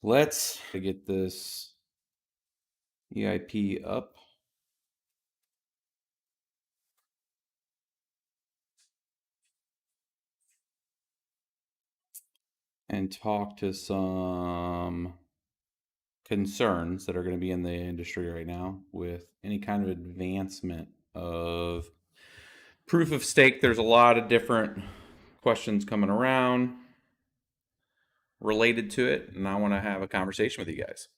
Let's get this EIP up. And talk to some concerns that are going to be in the industry right now with any kind of advancement of proof of stake. There's a lot of different questions coming around related to it, and I want to have a conversation with you guys.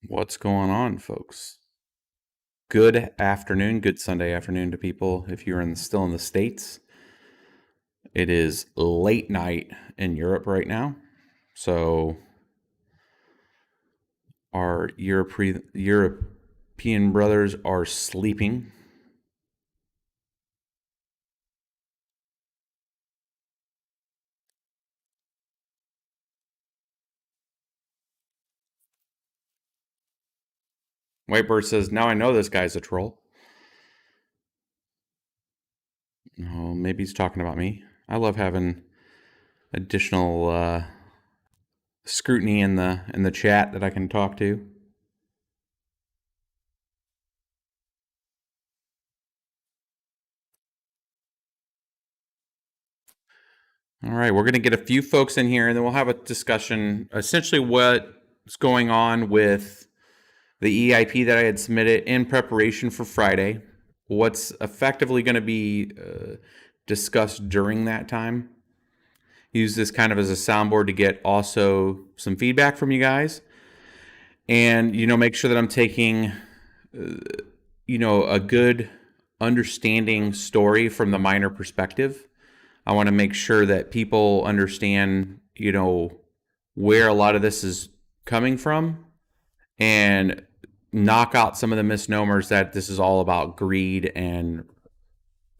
What's going on, folks? Good afternoon, good Sunday afternoon to people if you're still in the States. It is late night in Europe right now, so our European brothers are sleeping. Whitebird says, now I know this guy's a troll. Oh, maybe he's talking about me. I love having additional scrutiny in the chat that I can talk to. All right, we're going to get a few folks in here, and then we'll have a discussion. Essentially, what's going on with the EIP that I had submitted in preparation for Friday, what's effectively going to be discussed during that time. Use this kind of as a soundboard to get also some feedback from you guys, and make sure that I'm taking a good understanding story from the miner perspective. I want to make sure that people understand where a lot of this is coming from, and knock out some of the misnomers that this is all about greed and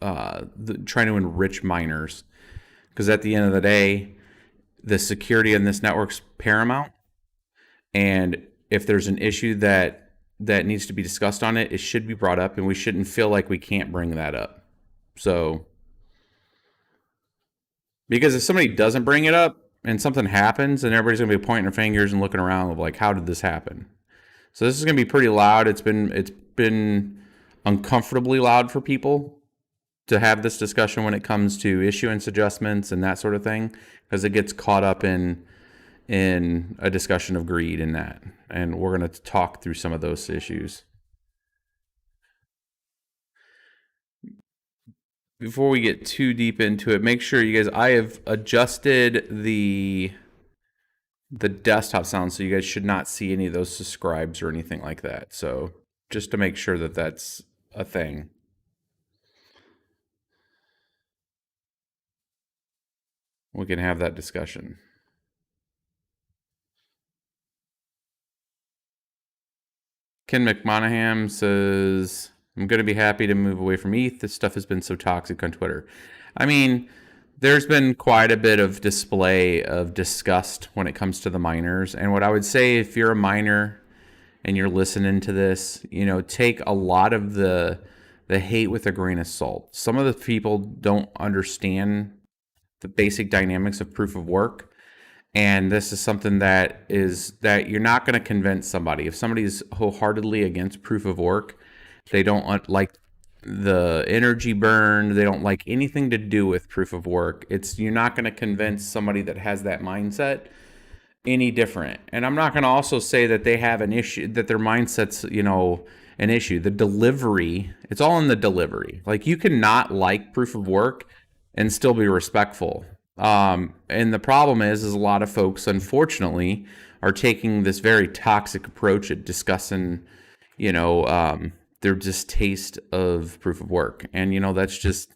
trying to enrich miners. Because at the end of the day, the security in this network's paramount. And if there's an issue that needs to be discussed on it, it should be brought up, and we shouldn't feel like we can't bring that up. So, because if somebody doesn't bring it up and something happens, then everybody's going to be pointing their fingers and looking around like, how did this happen? So this is going to be pretty loud. It's been uncomfortably loud for people to have this discussion when it comes to issuance adjustments and that sort of thing, because it gets caught up in a discussion of greed in that. And we're going to talk through some of those issues. Before we get too deep into it, make sure you guys, I have adjusted the desktop sound, so you guys should not see any of those subscribes or anything like that. So just to make sure that that's a thing. We can have that discussion. Ken McMonaghan says, I'm going to be happy to move away from ETH. This stuff has been so toxic on Twitter. I mean, there's been quite a bit of display of disgust when it comes to the miners. And what I would say, if you're a miner and you're listening to this, take a lot of the hate with a grain of salt. Some of the people don't understand the basic dynamics of proof of work. And this is something that you're not going to convince somebody. If somebody's wholeheartedly against proof of work, they don't like the energy burn, they don't like anything to do with proof of work. You're not going to convince somebody that has that mindset any different. And I'm not going to also say that they have an issue, that their mindset's, an issue. The delivery, it's all in the delivery. Like, you cannot like proof of work and still be respectful. And the problem is a lot of folks, unfortunately, are taking this very toxic approach at discussing, their distaste of proof of work. And, that's just,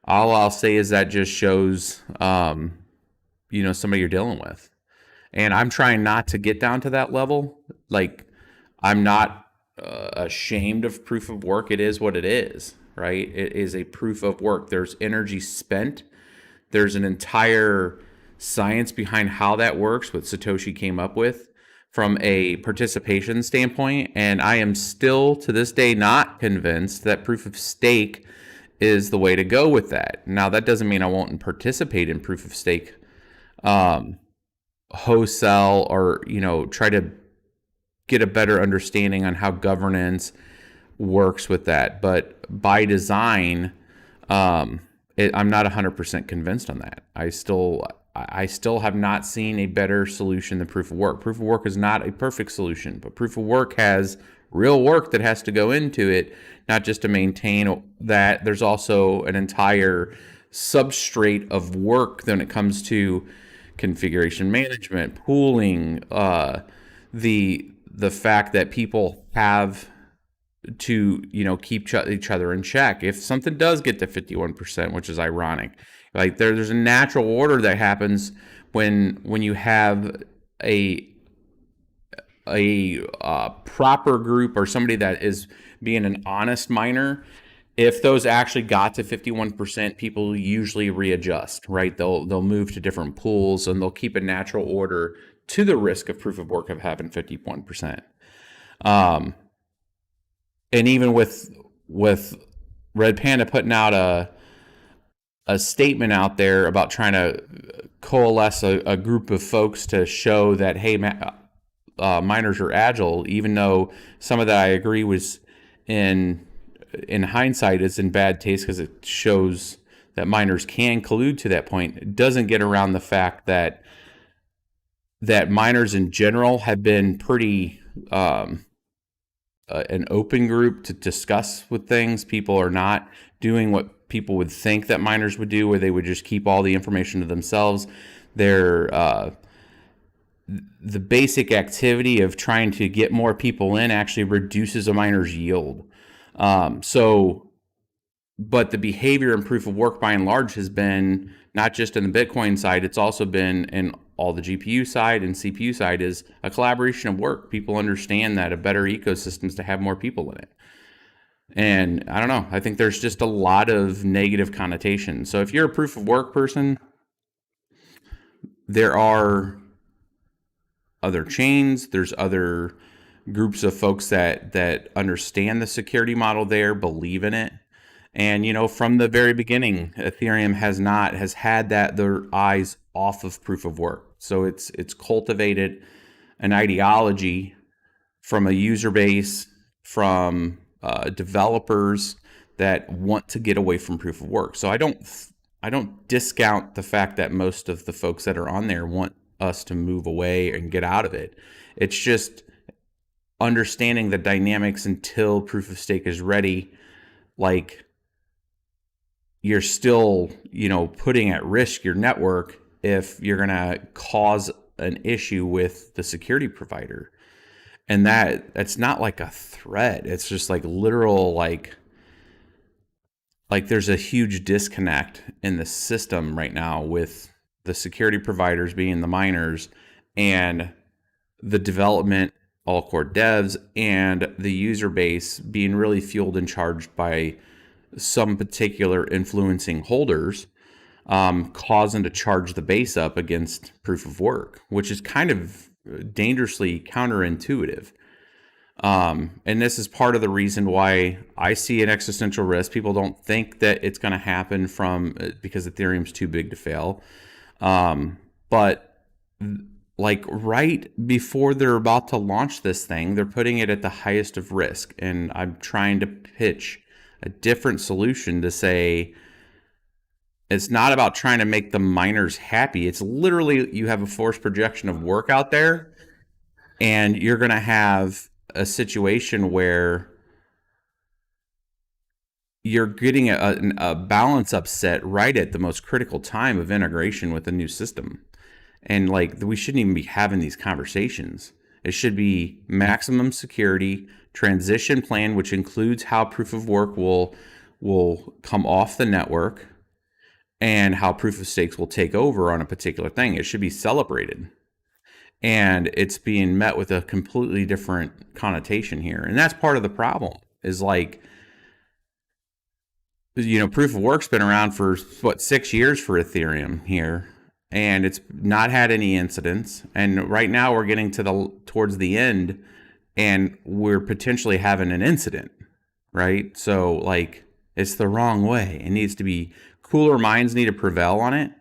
all I'll say is that just shows, somebody you're dealing with. And I'm trying not to get down to that level. Like, I'm not ashamed of proof of work. It is what it is, right? It is a proof of work. There's energy spent. There's an entire science behind how that works, what Satoshi came up with from a participation standpoint. And I am still, to this day, not convinced that proof of stake is the way to go with that. Now, that doesn't mean I won't participate in proof of stake wholesale, or try to get a better understanding on how governance works with that. But by design, I'm not 100% convinced on that. I still have not seen a better solution than proof of work. Proof of work is not a perfect solution, but proof of work has real work that has to go into it, not just to maintain that. There's also an entire substrate of work when it comes to configuration management, pooling, the fact that people have to keep each other in check. If something does get to 51%, which is ironic, like there's a natural order that happens when you have a proper group or somebody that is being an honest miner. If those actually got to 51%, people usually readjust, right? They'll move to different pools, and they'll keep a natural order to the risk of proof of work of having 51%. And even with Red Panda putting out a statement out there about trying to coalesce a group of folks to show that, hey, miners are agile, even though some of that I agree was in hindsight is in bad taste because it shows that miners can collude to that point. It doesn't get around the fact that miners in general have been pretty an open group to discuss with things. People are not doing what people would think that miners would do, where they would just keep all the information to themselves. They're the basic activity of trying to get more people in actually reduces a miner's yield. But the behavior and proof of work by and large has been not just in the Bitcoin side, it's also been in all the GPU side and CPU side, is a collaboration of work. People understand that a better ecosystem is to have more people in it. And I don't know, I think there's just a lot of negative connotations. So if you're a proof of work person, there are other chains, there's other groups of folks that understand the security model there, believe in it. And from the very beginning, Ethereum has had their eyes off of proof of work. So it's cultivated an ideology from a user base, from developers that want to get away from proof of work. So I don't discount the fact that most of the folks that are on there want us to move away and get out of it. It's just understanding the dynamics until proof of stake is ready. Like, you're still, putting at risk your network if you're going to cause an issue with the security provider. And that's not like a threat. It's just like literal, like there's a huge disconnect in the system right now with the security providers being the miners and the development, all core devs, and the user base being really fueled and charged by some particular influencing holders, causing to charge the base up against proof of work, which is kind of dangerously counterintuitive. And this is part of the reason why I see an existential risk. People don't think that it's going to happen because Ethereum's too big to fail. But like right before they're about to launch this thing, they're putting it at the highest of risk. And I'm trying to pitch a different solution to say, it's not about trying to make the miners happy. It's literally, you have a forced projection of work out there, and you're going to have a situation where you're getting a balance upset right at the most critical time of integration with the new system. And like, we shouldn't even be having these conversations. It should be maximum security, transition plan, which includes how proof of work will come off the network and how proof of stakes will take over on a particular thing. It should be celebrated. And it's being met with a completely different connotation here. And that's part of the problem, is like, proof of work's been around for 6 years for Ethereum here, and it's not had any incidents. And right now we're getting towards the end, and we're potentially having an incident, right? So like, It's the wrong way. It needs to be cooler minds need to prevail on it.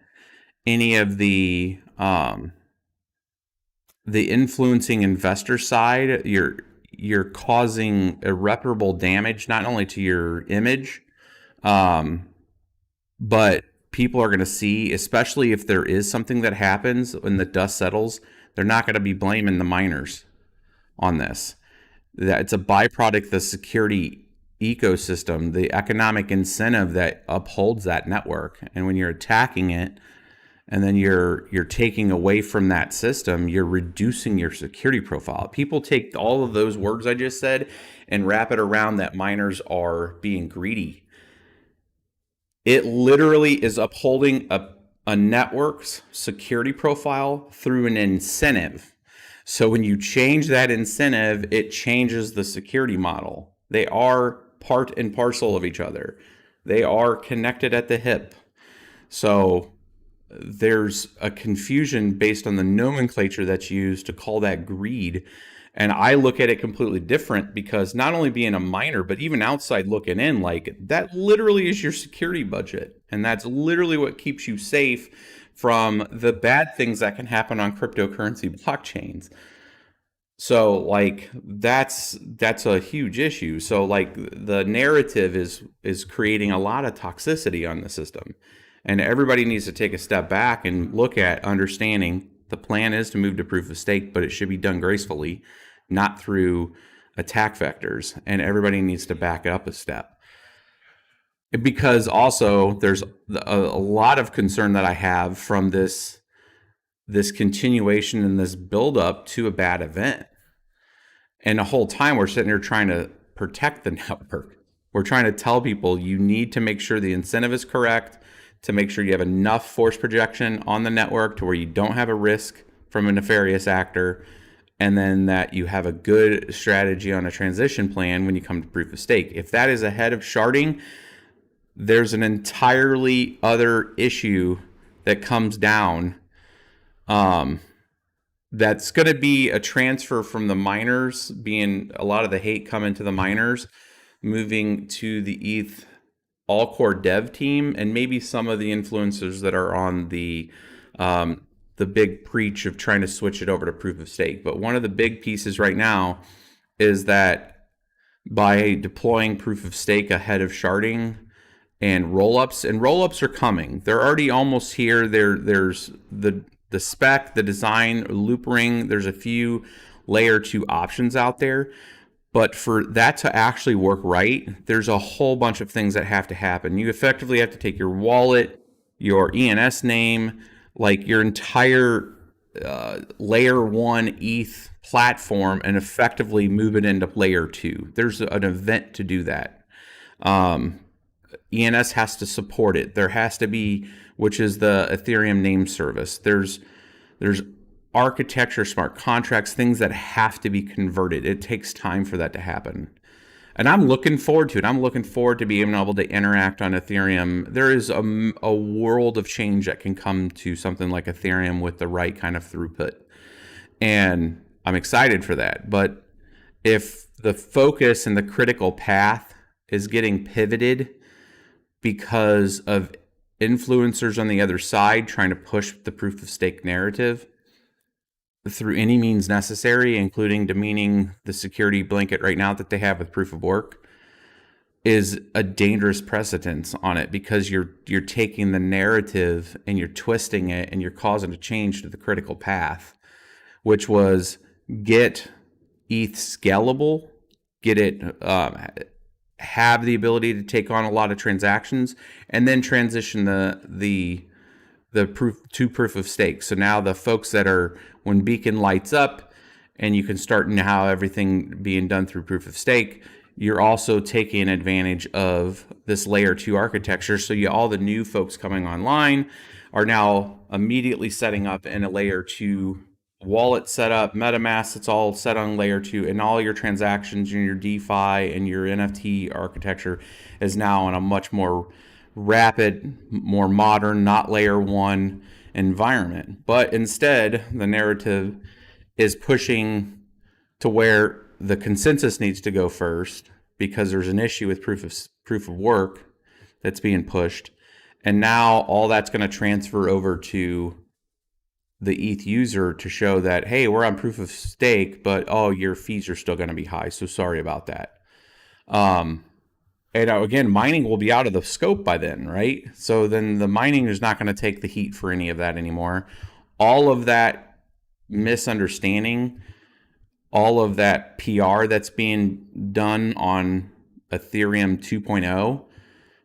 Any of the influencing investor side, you're causing irreparable damage not only to your image, um, but people are going to see, especially if there is something that happens when the dust settles, they're not going to be blaming the miners on this. That it's a byproduct of the security ecosystem, the economic incentive that upholds that network. And when you're attacking it, and then you're taking away from that system, you're reducing your security profile. People take all of those words I just said and wrap it around that miners are being greedy. It literally is upholding a network's security profile through an incentive. So when you change that incentive, it changes the security model. They are part and parcel of each other. They are connected at the hip. So there's a confusion based on the nomenclature that's used to call that greed. And I look at it completely different, because not only being a miner, but even outside looking in, like, that literally is your security budget. And that's literally what keeps you safe from the bad things that can happen on cryptocurrency blockchains. So like that's a huge issue. So like the narrative is creating a lot of toxicity on the system. And everybody needs to take a step back and look at understanding the plan is to move to proof of stake, but it should be done gracefully, not through attack vectors. And everybody needs to back up a step. Because also there's a lot of concern that I have from this continuation and this buildup to a bad event. And the whole time we're sitting here trying to protect the network. We're trying to tell people you need to make sure the incentive is correct, to make sure you have enough force projection on the network to where you don't have a risk from a nefarious actor, and then that you have a good strategy on a transition plan when you come to proof of stake. If that is ahead of sharding, there's an entirely other issue that comes down. That's going to be a transfer from the miners, being a lot of the hate coming to the miners, moving to the ETH all-core dev team, and maybe some of the influencers that are on the big preach of trying to switch it over to proof of stake. But one of the big pieces right now is that by deploying proof of stake ahead of sharding and rollups are coming. They're already almost here. There's the spec, the design, loop ring. There's a few layer 2 options out there. But for that to actually work right, there's a whole bunch of things that have to happen. You effectively have to take your wallet, your ENS name, like your entire layer 1 ETH platform, and effectively move it into layer 2. There's an event to do that. ENS has to support it. There has to be, which is the Ethereum name service. There's architecture, smart contracts, things that have to be converted. It takes time for that to happen. And I'm looking forward to it. I'm looking forward to being able to interact on Ethereum. There is a world of change that can come to something like Ethereum with the right kind of throughput. And I'm excited for that. But if the focus and the critical path is getting pivoted because of influencers on the other side trying to push the proof of stake narrative through any means necessary, including demeaning the security blanket right now that they have with proof of work, is a dangerous precedence on it, because you're taking the narrative and you're twisting it and you're causing a change to the critical path, which was get ETH scalable, get it have the ability to take on a lot of transactions, and then transition the proof of stake. So now the folks that are, when Beacon lights up and you can start now everything being done through proof of stake, you're also taking advantage of this layer 2 architecture. So all the new folks coming online are now immediately setting up in a layer 2 wallet setup, MetaMask. It's all set on layer 2, and all your transactions and your DeFi and your NFT architecture is now on a much more rapid, more modern, not layer 1 environment. But instead, the narrative is pushing to where the consensus needs to go first, because there's an issue with proof of proof of work that's being pushed. And now all that's going to transfer over to the ETH user to show that, hey, we're on proof of stake, but oh, your fees are still going to be high. So sorry about that. And again, mining will be out of the scope by then, right? So then the mining is not going to take the heat for any of that anymore. All of that misunderstanding, all of that PR that's being done on Ethereum 2.0,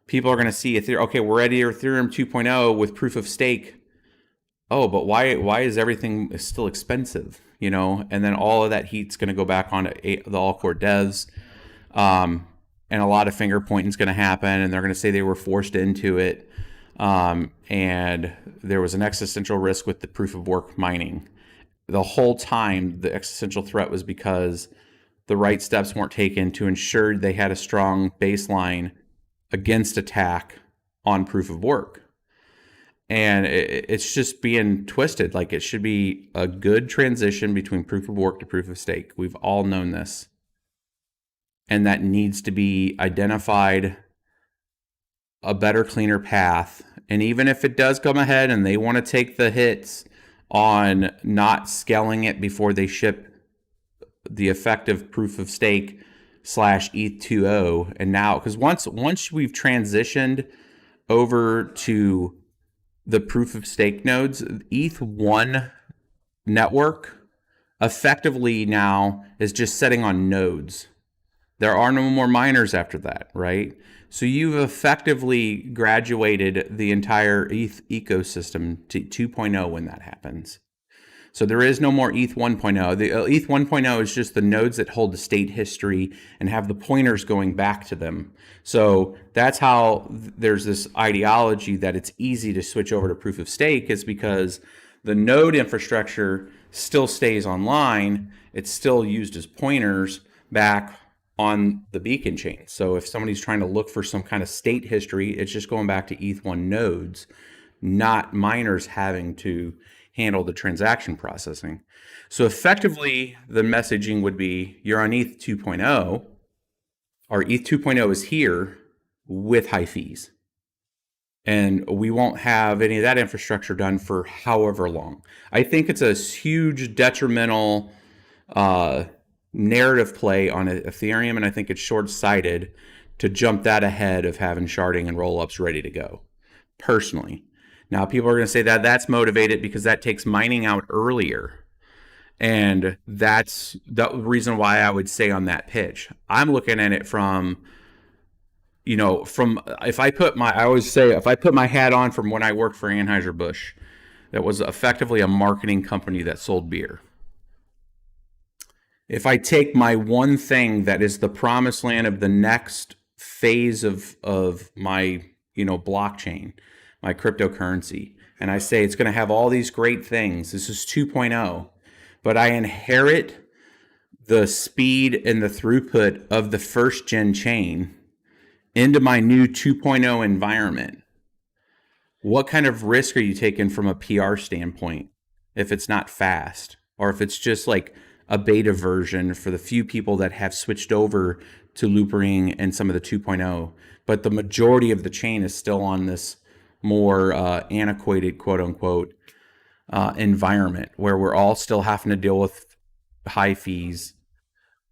people are going to see, okay, we're at Ethereum 2.0 with proof of stake. Oh, but why is everything still expensive? And then all of that heat's going to go back on the all-core devs. And a lot of finger pointing is going to happen, and they're going to say they were forced into it. And there was an existential risk with the proof of work mining. The whole time, the existential threat was because the right steps weren't taken to ensure they had a strong baseline against attack on proof of work. And it's just being twisted. Like, it should be a good transition between proof of work to proof of stake. We've all known this. And that needs to be identified, a better, cleaner path. And even if it does come ahead and they want to take the hits on not scaling it before they ship the effective proof of stake / ETH 2.0, and now, because once we've transitioned over to the proof of stake nodes, ETH 1 network effectively now is just setting on nodes. There are no more miners after that, right? So you've effectively graduated the entire ETH ecosystem to 2.0 when that happens. So there is no more ETH 1.0. The ETH 1.0 is just the nodes that hold the state history and have the pointers going back to them. So that's how there's this ideology that it's easy to switch over to proof of stake, is because the node infrastructure still stays online. It's still used as pointers back on the beacon chain. So if somebody's trying to look for some kind of state history, it's just going back to ETH 1 nodes, not miners having to handle the transaction processing. So effectively, the messaging would be, you're on ETH 2.0, or ETH 2.0 is here with high fees. And we won't have any of that infrastructure done for however long. I think it's a huge detrimental narrative play on Ethereum, and I think it's short-sighted to jump that ahead of having sharding and roll-ups ready to go, personally. Now, people are going to say that that's motivated because that takes mining out earlier. And that's the reason why I would say on that pitch. I'm looking at it from, if I put my hat on from when I worked for Anheuser-Busch, that was effectively a marketing company that sold beer. If I take my one thing that is the promised land of the next phase of my, blockchain, my cryptocurrency, and I say it's going to have all these great things, this is 2.0, but I inherit the speed and the throughput of the first gen chain into my new 2.0 environment. What kind of risk are you taking from a PR standpoint if it's not fast, or if it's just like a beta version for the few people that have switched over to Loopring and some of the 2.0, but the majority of the chain is still on this more antiquated, quote unquote, environment where we're all still having to deal with high fees.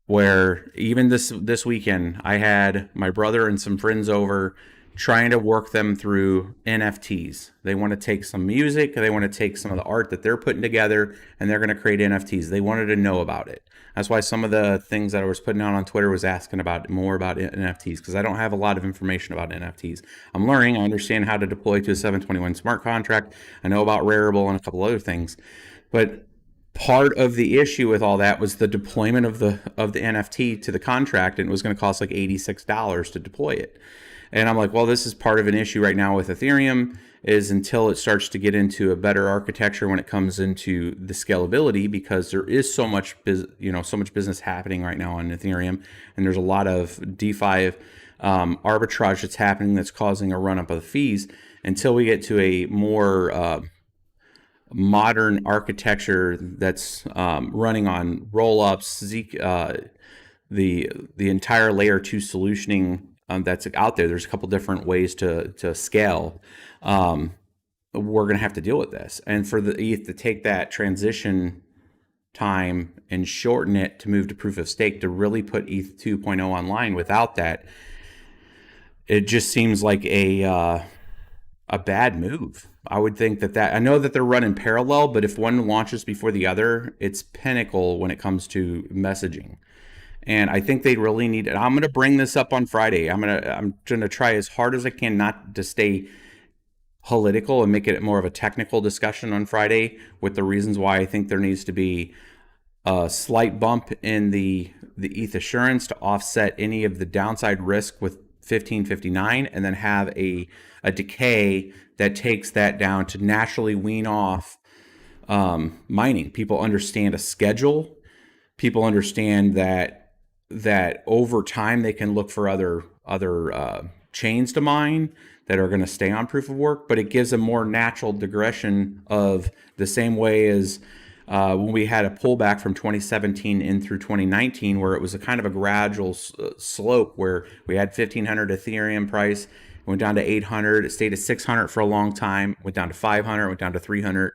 Where even this weekend, I had my brother and some friends over trying to work them through NFTs. They want to take some music, they want to take some of the art that they're putting together, and they're going to create NFTs. They wanted to know about it. That's why some of the things that I was putting out on Twitter was asking about more about NFTs, because I don't have a lot of information about NFTs. I'm learning. I understand how to deploy to a 721 smart contract. I know about Rarible and a couple other things. But part of the issue with all that was the deployment of the NFT to the contract, and it was going to cost like $86 to deploy it. And I'm like, well, this is part of an issue right now with Ethereum, is until it starts to get into a better architecture when it comes into the scalability, because there is so much business happening right now on Ethereum, and there's a lot of DeFi arbitrage that's happening that's causing a run up of the fees. Until we get to a more modern architecture that's running on roll-ups, the entire layer 2 solutioning that's out there. There's a couple different ways to scale. We're going to have to deal with this, and for the ETH to take that transition time and shorten it to move to proof of stake to really put ETH 2.0 online. Without that, it just seems like a bad move. I would think that I know that they're running parallel, but if one launches before the other, it's pinnacle when it comes to messaging. And I think they really need it. I'm going to bring this up on Friday. I'm going to try as hard as I can not to stay political and make it more of a technical discussion on Friday with the reasons why I think there needs to be a slight bump in the ETH assurance to offset any of the downside risk with 1559, and then have a decay that takes that down to naturally wean off mining. People understand a schedule. People understand that over time they can look for other chains to mine that are going to stay on proof of work, but it gives a more natural digression of the same way as when we had a pullback from 2017 in through 2019, where it was a kind of a gradual slope where we had 1,500 Ethereum price, went down to 800, it stayed at 600 for a long time, went down to 500, went down to 300,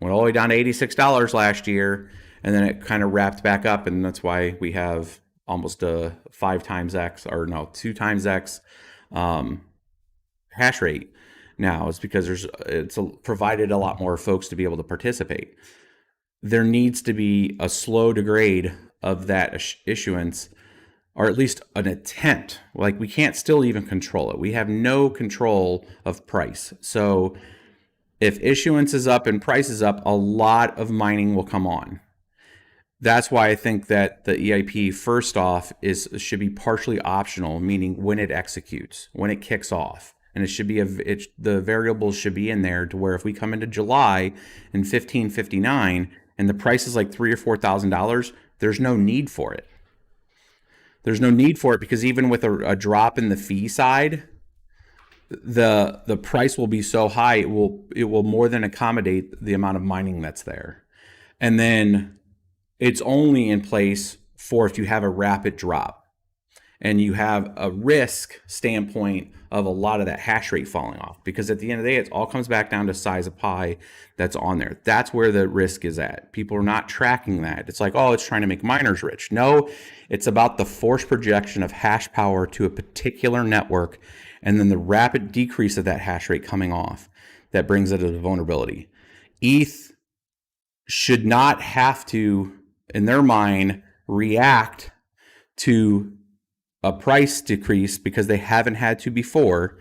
went all the way down to $86 last year, and then it kind of wrapped back up, and that's why we have almost a 2 times X hash rate now. Is because it's provided a lot more folks to be able to participate. There needs to be a slow degrade of that issuance, or at least an attempt. Like, we can't still even control it. We have no control of price. So if issuance is up and price is up, a lot of mining will come on. That's why I think that the EIP, first off, should be partially optional, meaning when it executes, when it kicks off. And it should be the variables should be in there to where if we come into July in 1559 and the price is like $3,000 or $4,000, there's no need for it. There's no need for it because even with a drop in the fee side, the price will be so high it will more than accommodate the amount of mining that's there. And then it's only in place for if you have a rapid drop and you have a risk standpoint of a lot of that hash rate falling off, because at the end of the day, it all comes back down to size of pie that's on there. That's where the risk is at. People are not tracking that. It's like, oh, it's trying to make miners rich. No, it's about the forced projection of hash power to a particular network, and then the rapid decrease of that hash rate coming off that brings it as a vulnerability. ETH should not have to, in their mind, react to a price decrease because they haven't had to before,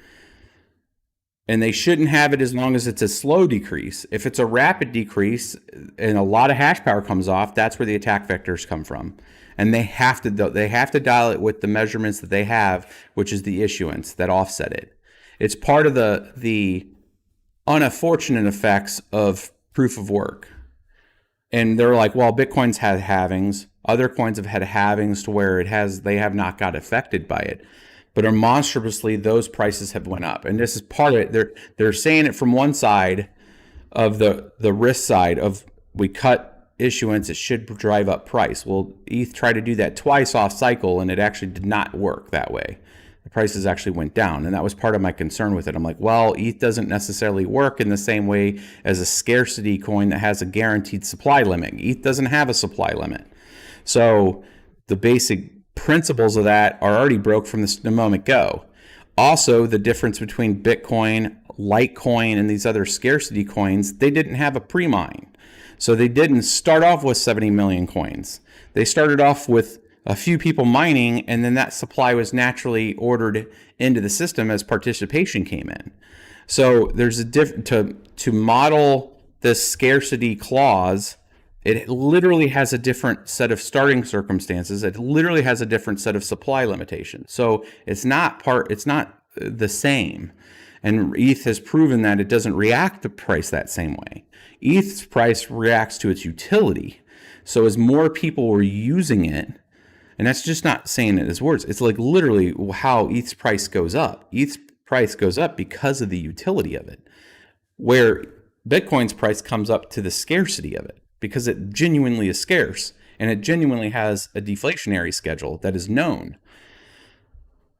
and they shouldn't have it as long as it's a slow decrease. If it's a rapid decrease and a lot of hash power comes off, that's where the attack vectors come from, and they have to dial it with the measurements that they have, which is the issuance that offset it. It's part of the unfortunate effects of proof of work. And they're like, well, Bitcoin's had halvings. Other coins have had halvings to where they have not got affected by it. But monstrously, those prices have went up. And this is part of it. They're saying it from one side of the risk side of, we cut issuance, it should drive up price. Well, ETH tried to do that twice off cycle, and it actually did not work that way. The prices actually went down, and that was part of my concern with it. I'm like, well, ETH doesn't necessarily work in the same way as a scarcity coin that has a guaranteed supply limit. ETH doesn't have a supply limit. So the basic principles of that are already broke from the moment go. Also, the difference between Bitcoin, Litecoin, and these other scarcity coins, they didn't have a pre-mine. So they didn't start off with 70 million coins. They started off with a few people mining, and then that supply was naturally ordered into the system as participation came in. So there's a to model this scarcity clause. It literally has a different set of starting circumstances. It literally has a different set of supply limitations. So it's not the same. And ETH has proven that it doesn't react to price that same way. ETH's price reacts to its utility. So as more people were using it, and that's just not saying it as words, it's like literally how ETH's price goes up. ETH's price goes up because of the utility of it, where Bitcoin's price comes up to the scarcity of it, because it genuinely is scarce, and it genuinely has a deflationary schedule that is known.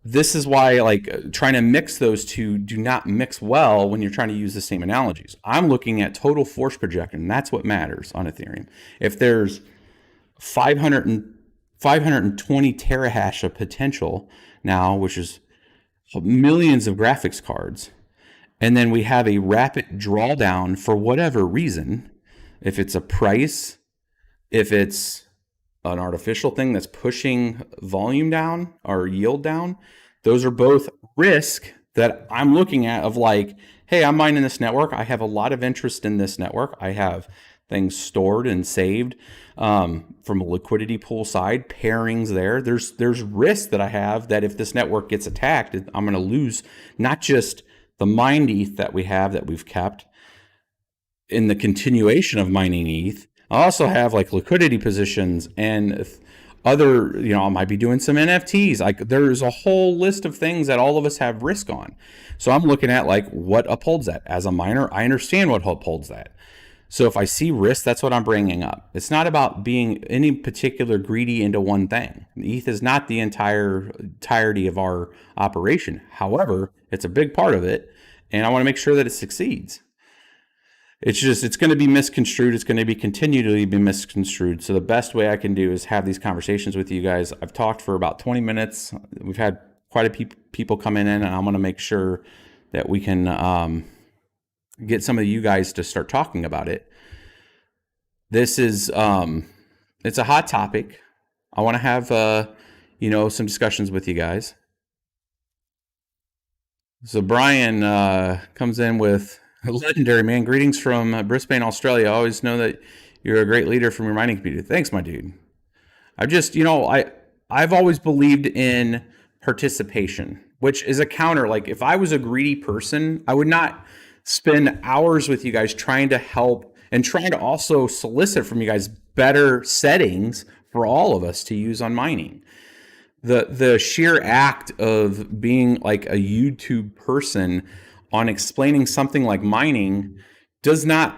this is why trying to mix those two do not mix well when you're trying to use the same analogies. I'm looking at total force projection, and that's what matters on Ethereum. If there's 520 terahash of potential now, which is millions of graphics cards, and then we have a rapid drawdown for whatever reason, if it's a price, if it's an artificial thing that's pushing volume down or yield down, those are both risk that I'm looking at of like, hey, I'm mining this network. I have a lot of interest in this network. I have things stored and saved from a liquidity pool side, pairings there. There's risk that I have that if this network gets attacked, I'm going to lose not just the mined ETH that we've kept in the continuation of mining ETH. I also have like liquidity positions and other, I might be doing some NFTs. Like there's a whole list of things that all of us have risk on. So I'm looking at like what upholds that. As a miner, I understand what upholds that. So if I see risk, that's what I'm bringing up. It's not about being any particular greedy into one thing. ETH is not the entirety of our operation. However, it's a big part of it, and I want to make sure that it succeeds. It's going to be misconstrued. It's going to be continually be misconstrued. So the best way I can do is have these conversations with you guys. I've talked for about 20 minutes. We've had quite a people coming in, and I'm going to make sure that we can get some of you guys to start talking about it. This is it's a hot topic. I want to have some discussions with you guys. So Brian comes in with legendary, man. Greetings from Brisbane, Australia. I always know that you're a great leader from your mining community. Thanks, my dude. I've always believed in participation, which is a counter. Like if I was a greedy person, I would not spend hours with you guys trying to help and trying to also solicit from you guys better settings for all of us to use on mining. The sheer act of being like a YouTube person on explaining something like mining does not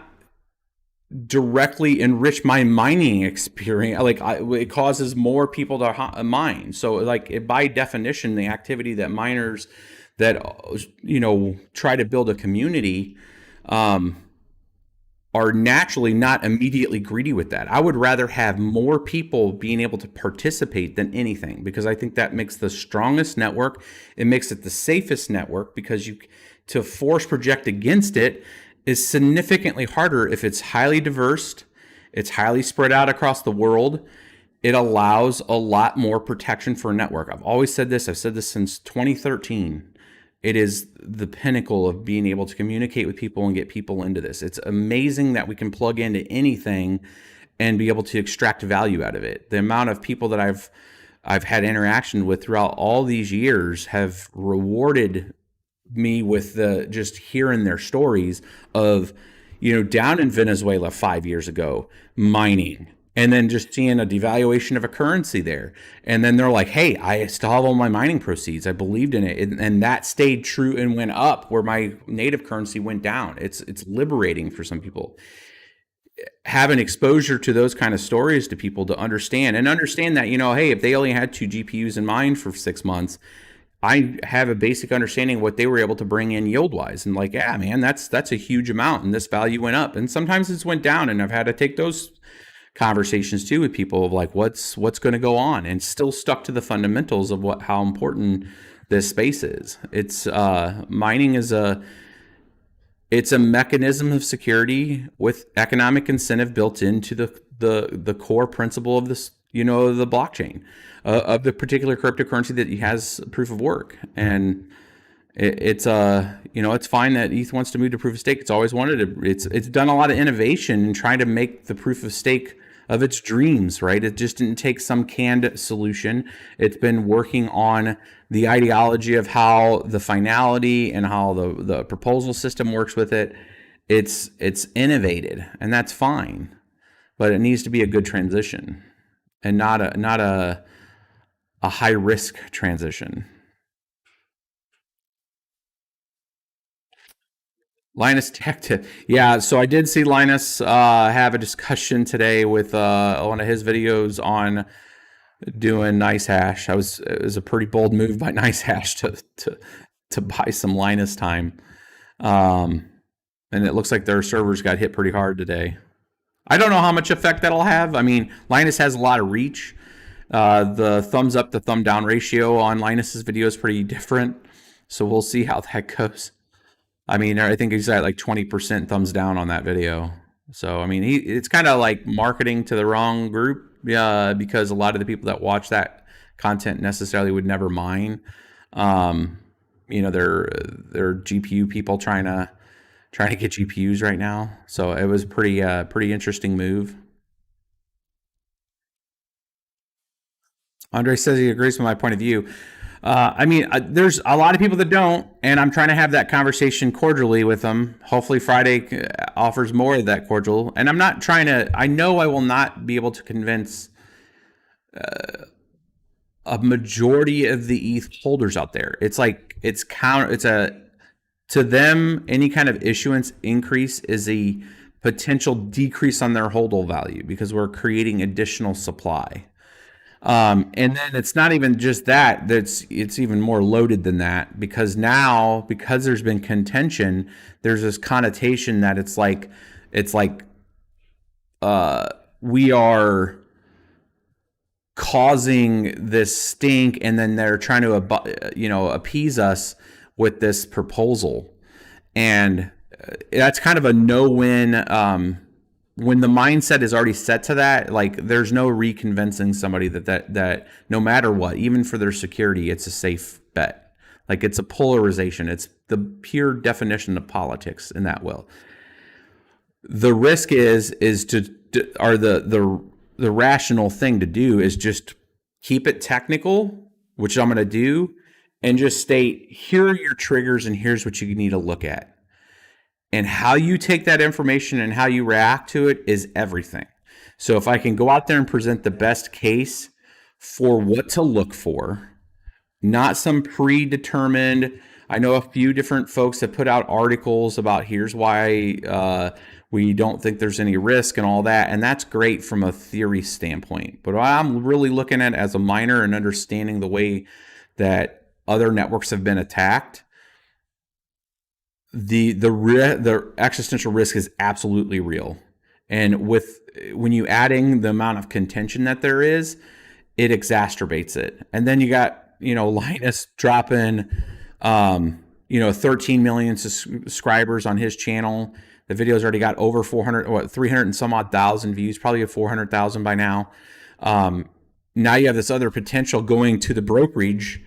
directly enrich my mining experience. It causes more people to mine. So like by definition, the activity that miners that try to build a community are naturally not immediately greedy with that. I would rather have more people being able to participate than anything, because I think that makes the strongest network. It makes it the safest network, because to force project against it is significantly harder if it's highly diverse, it's highly spread out across the world. It allows a lot more protection for a network. I've always said this. I've said this since 2013. It is the pinnacle of being able to communicate with people and get people into this. It's amazing that we can plug into anything and be able to extract value out of it. The amount of people that I've had interaction with throughout all these years have rewarded me with just hearing their stories of, down in Venezuela 5 years ago, mining, and then just seeing a devaluation of a currency there. And then they're like, hey, I still have all my mining proceeds. I believed in it. And that stayed true and went up where my native currency went down. It's liberating for some people. Having exposure to those kind of stories to people to understand that, hey, if they only had 2 GPUs in mine for 6 months, I have a basic understanding of what they were able to bring in yield wise. And like, yeah, man, that's a huge amount. And this value went up. And sometimes it's went down. And I've had to take those conversations too with people of like what's going to go on, and still stuck to the fundamentals of how important this space is. It's mining is it's a mechanism of security with economic incentive built into the core principle of this, the blockchain of the particular cryptocurrency that has proof of work. And it's fine that ETH wants to move to proof of stake. It's always wanted to. It's done a lot of innovation in trying to make the proof of stake of its dreams, right? It just didn't take some canned solution. It's been working on the ideology of how the finality and how the proposal system works with it. It's innovated, and that's fine, but it needs to be a good transition and not a high risk transition. Linus Tech. Yeah, so I did see Linus have a discussion today with one of his videos on doing nice hash. It was a pretty bold move by nice hash to buy some Linus time. Um, and it looks like their servers got hit pretty hard today. I don't know how much effect that'll have. I mean, Linus has a lot of reach. The thumbs up to thumb down ratio on Linus's video is pretty different. So we'll see how that goes. I mean, I think he's at like 20% thumbs down on that video. So, I mean, it's kind of like marketing to the wrong group, because a lot of the people that watch that content necessarily would never mine. They're GPU people trying to get GPUs right now. So it was pretty interesting move. Andre says he agrees with my point of view. There's a lot of people that don't, and I'm trying to have that conversation cordially with them. Hopefully, Friday offers more of that cordial. And I'm not trying to. I know I will not be able to convince a majority of the ETH holders out there. It's like it's counter. It's a to them any kind of issuance increase is a potential decrease on their hodl value because we're creating additional supply. And then it's not even just that, it's even more loaded than that because now, because there's been contention, there's this connotation that it's like we are causing this stink and then they're trying to appease us with this proposal. And that's kind of a no-win. When the mindset is already set to that, like there's no reconvincing somebody that no matter what, even for their security, it's a safe bet. Like it's a polarization. It's the pure definition of politics in that will. The risk is the rational thing to do is just keep it technical, which I'm going to do, and just state, here are your triggers and here's what you need to look at. And how you take that information and how you react to it is everything. So if I can go out there and present the best case for what to look for, not some predetermined. I know a few different folks have put out articles about here's why we don't think there's any risk and all that. And that's great from a theory standpoint. But what I'm really looking at as a miner and understanding the way that other networks have been attacked, the existential risk is absolutely real. And when you adding the amount of contention that there is, it exacerbates it. And then you got, Linus dropping, 13 million subscribers on his channel. The video's already got over 300 and some odd thousand views, probably 400,000 by now. Now you have this other potential going to the brokerage,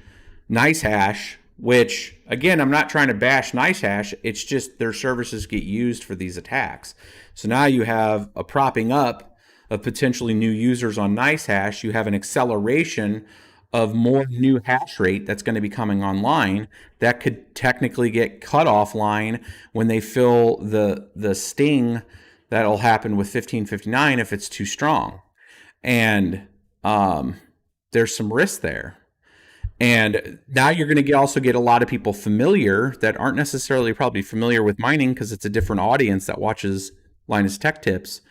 Nice Hash, which, again, I'm not trying to bash Nice Hash. It's just their services get used for these attacks. So now you have a propping up of potentially new users on Nice Hash. You have an acceleration of more new hash rate that's going to be coming online that could technically get cut offline when they feel the sting that'll happen with 1559 if it's too strong. And there's some risk there. And now you're going to also get a lot of people familiar that aren't necessarily probably familiar with mining because it's a different audience that watches Linus Tech Tips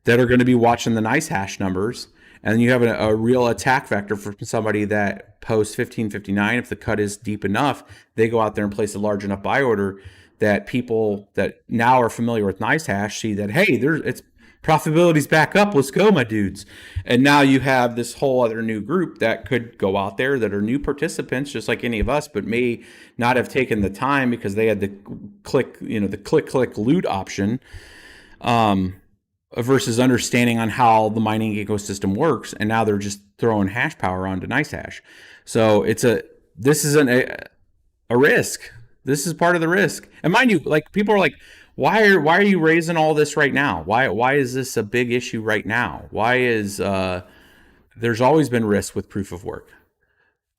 that are going to be watching the Nice Hash numbers. And you have a real attack vector for somebody that posts 1559. If the cut is deep enough, they go out there and place a large enough buy order that people that now are familiar with Nice Hash see that, hey, it's profitability's back up. Let's go, my dudes. And now you have this whole other new group that could go out there that are new participants, just like any of us, but may not have taken the time because they had the click loot option, versus understanding on how the mining ecosystem works. And now they're just throwing hash power onto Nice Hash. So this is a risk. This is part of the risk. And mind you, like people are like, why are you raising all this right now? Why is this a big issue right now? Why is there's always been risk with proof of work.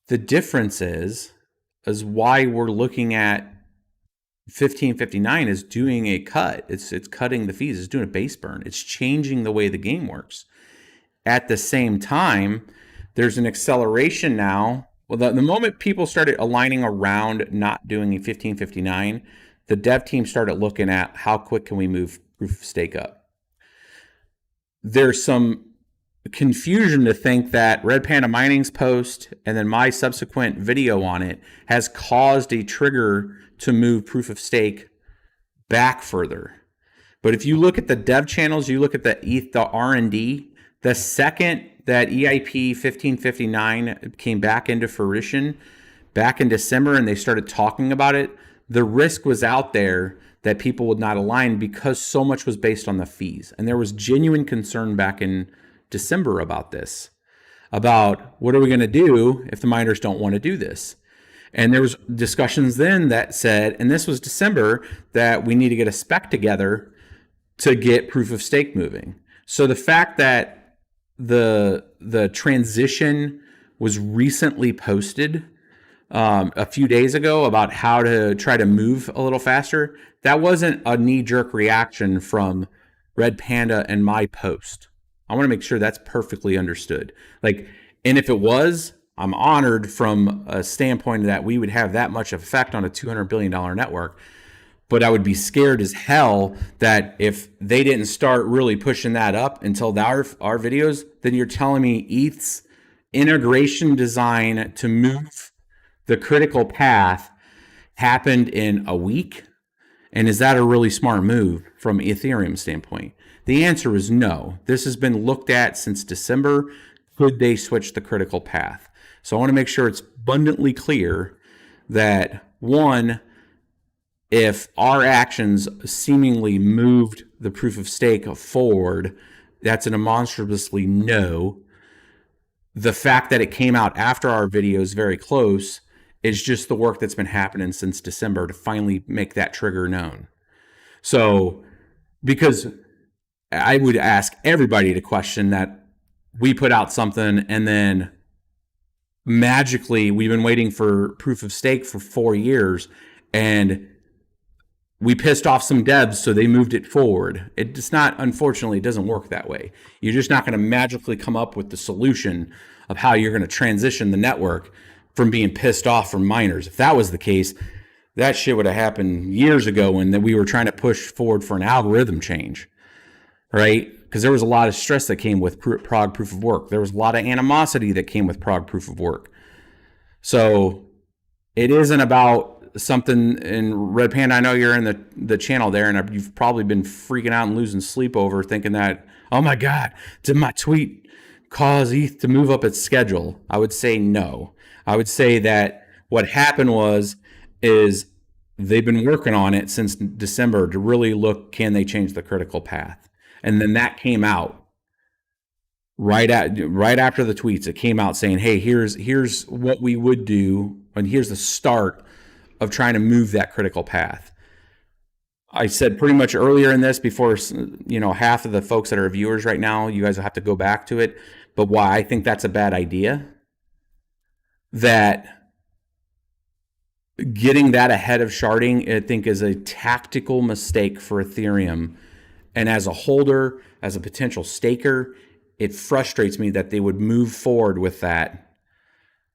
The difference is why we're looking at 1559 is doing a cut. It's cutting the fees. It's doing a base burn. It's changing the way the game works. At the same time, there's an acceleration now. Well, the moment people started aligning around not doing a 1559, the dev team started looking at how quick can we move proof of stake up. There's some confusion to think that Red Panda Mining's post and then my subsequent video on it has caused a trigger to move proof of stake back further. But if you look at the dev channels, you look at the R&D, the second that EIP 1559 came back into fruition back in December and they started talking about it, the risk was out there that people would not align because so much was based on the fees. And there was genuine concern back in December about this, about what are we going to do if the miners don't want to do this? And there was discussions then that said, and this was December, that we need to get a spec together to get proof of stake moving. So the fact that the transition was recently posted a few days ago about how to try to move a little faster, that wasn't a knee-jerk reaction from Red Panda and my post. I want to make sure that's perfectly understood. Like, and if it was, I'm honored from a standpoint that we would have that much effect on a $200 billion network. But I would be scared as hell that if they didn't start really pushing that up until our videos, then you're telling me ETH's integration design to move the critical path happened in a week? And is that a really smart move from Ethereum standpoint? The answer is no. This has been looked at since December. Could they switch the critical path? So I want to make sure it's abundantly clear that, one, if our actions seemingly moved the proof of stake forward, that's a demonstrably no. The fact that it came out after our video is very close is just the work that's been happening since December to finally make that trigger known. So, because I would ask everybody to question that we put out something and then magically we've been waiting for proof of stake for 4 years and we pissed off some devs, so they moved it forward. It's not, unfortunately, it doesn't work that way. You're just not going to magically come up with the solution of how you're going to transition the network from being pissed off from miners. If that was the case, that shit would have happened years ago when we were trying to push forward for an algorithm change, right? Because there was a lot of stress that came with Prague proof of work. There was a lot of animosity that came with Prague proof of work. So it isn't about something in Red Panda. I know you're in the channel there, and you've probably been freaking out and losing sleep over thinking that, oh my God, did my tweet cause ETH to move up its schedule? I would say no. I would say that what happened is they've been working on it since December to really look, can they change the critical path? And then that came out right after the tweets. It came out saying, hey, here's what we would do, and here's the start of trying to move that critical path. I said pretty much earlier in this, before, half of the folks that are viewers right now, you guys will have to go back to it, but why I think that's a bad idea. That getting that ahead of sharding, I think, is a tactical mistake for Ethereum. And as a holder, as a potential staker, it frustrates me that they would move forward with that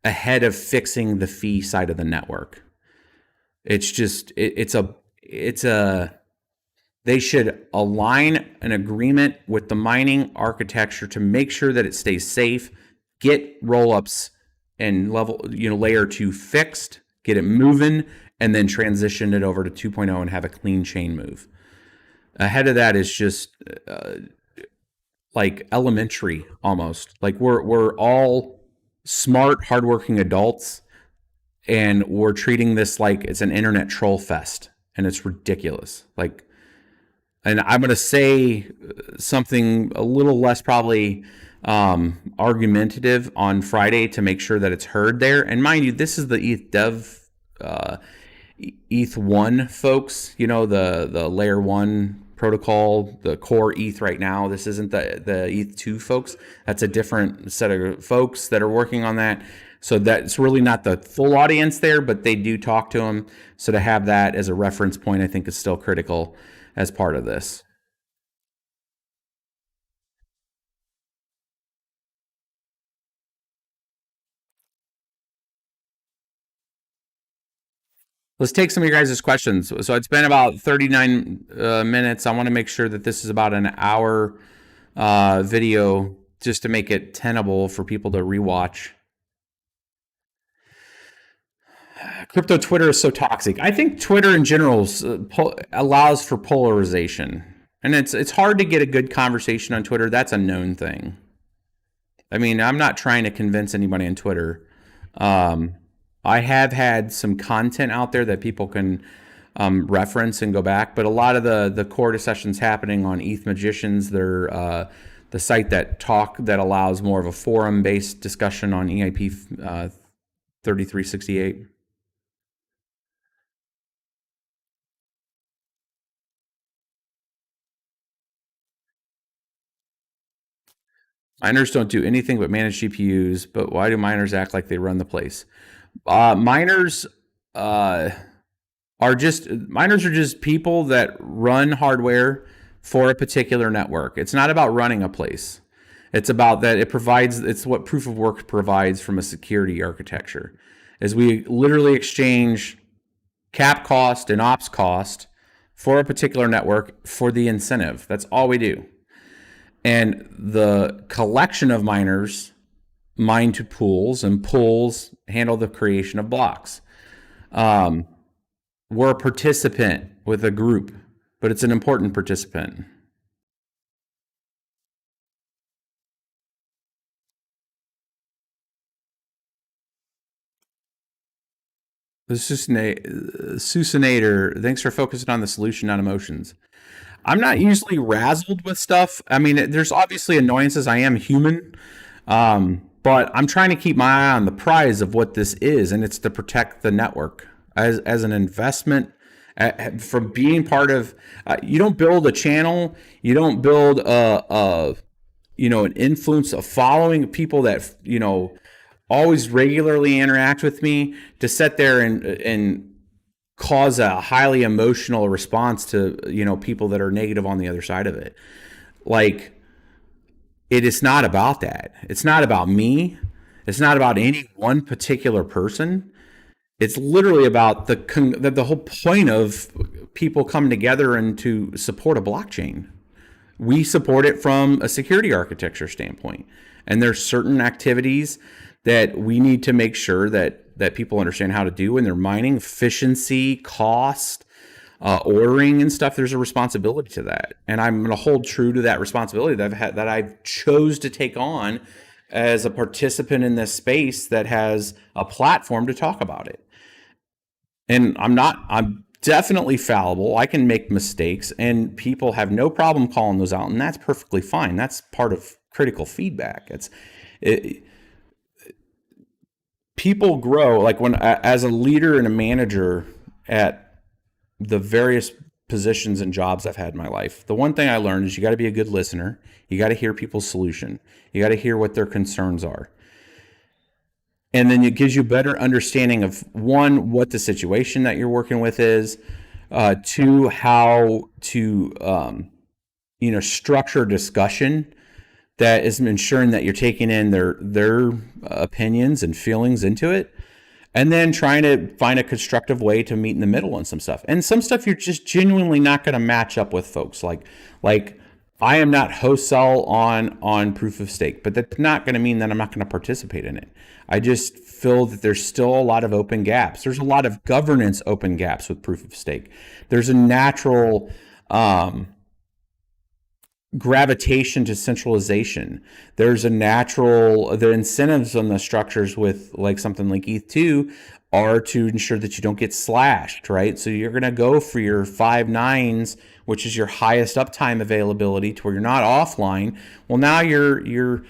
ahead of fixing the fee side of the network. It's just, they should align an agreement with the mining architecture to make sure that it stays safe, get rollups and layer 2 fixed, get it moving, and then transition it over to 2.0 and have a clean chain move. Ahead of that is just like elementary almost. Like we're all smart, hardworking adults, and we're treating this like it's an internet troll fest, and it's ridiculous. Like, and I'm going to say something a little less probably argumentative on Friday to make sure that it's heard there. And mind you, this is the ETH dev, ETH1 folks, the layer 1 protocol, the core ETH right now. This isn't the ETH2 folks. That's a different set of folks that are working on that. So that's really not the full audience there, but they do talk to them. So to have that as a reference point, I think is still critical as part of this. Let's take some of your guys' questions. So it's been about 39 minutes. I want to make sure that this is about an hour video just to make it tenable for people to rewatch. Crypto Twitter is so toxic. I think Twitter in general allows for polarization, and it's hard to get a good conversation on Twitter. That's a known thing. I mean, I'm not trying to convince anybody on Twitter. I have had some content out there that people can reference and go back, but a lot of the core discussions happening on ETH Magicians, they're the site that allows more of a forum based discussion on EIP 3368. Miners don't do anything but manage GPUs, but why do miners act like they run the place? Miners are just people that run hardware for a particular network. It's not about running a place. It's about that it's what proof of work provides from a security architecture. Is we literally exchange cap cost and ops cost for a particular network for the incentive. That's all we do. And the collection of miners mine to pools, and pools handle the creation of blocks. We're a participant with a group, but it's an important participant. The Susanator, thanks for focusing on the solution, not emotions. I'm not usually razzled with stuff. I mean, there's obviously annoyances. I am human. But I'm trying to keep my eye on the prize of what this is, and it's to protect the network as an investment from being part of. You don't build a channel. You don't build an influence, a following of people that always regularly interact with me to sit there and cause a highly emotional response to people that are negative on the other side of it. Like, it is not about that. It's not about me. It's not about any one particular person. It's literally about the whole point of people coming together and to support a blockchain. We support it from a security architecture standpoint, and there's certain activities that we need to make sure that people understand how to do when they're mining. Efficiency, cost, ordering and stuff. There's a responsibility to that, and I'm going to hold true to that responsibility that I've chose to take on as a participant in this space that has a platform to talk about it. And I'm definitely fallible. I can make mistakes, and people have no problem calling those out, and that's perfectly fine. That's part of critical feedback. People grow, like when as a leader and a manager at the various positions and jobs I've had in my life. The one thing I learned is you got to be a good listener. You got to hear people's solution. You got to hear what their concerns are. And then it gives you a better understanding of, one, what the situation that you're working with is, two, how to structure discussion that is ensuring that you're taking in their opinions and feelings into it, and then trying to find a constructive way to meet in the middle on some stuff. And some stuff you're just genuinely not going to match up with folks. Like I am not wholesale on proof of stake, but that's not going to mean that I'm not going to participate in it. I just feel that there's still a lot of open gaps. There's a lot of governance open gaps with proof of stake. There's a natural gravitation to centralization. There's the incentives on the structures with like something like ETH2 are to ensure that you don't get slashed, right? So you're going to go for your 5 nines, which is your highest uptime availability, to where you're not offline. Well, now you're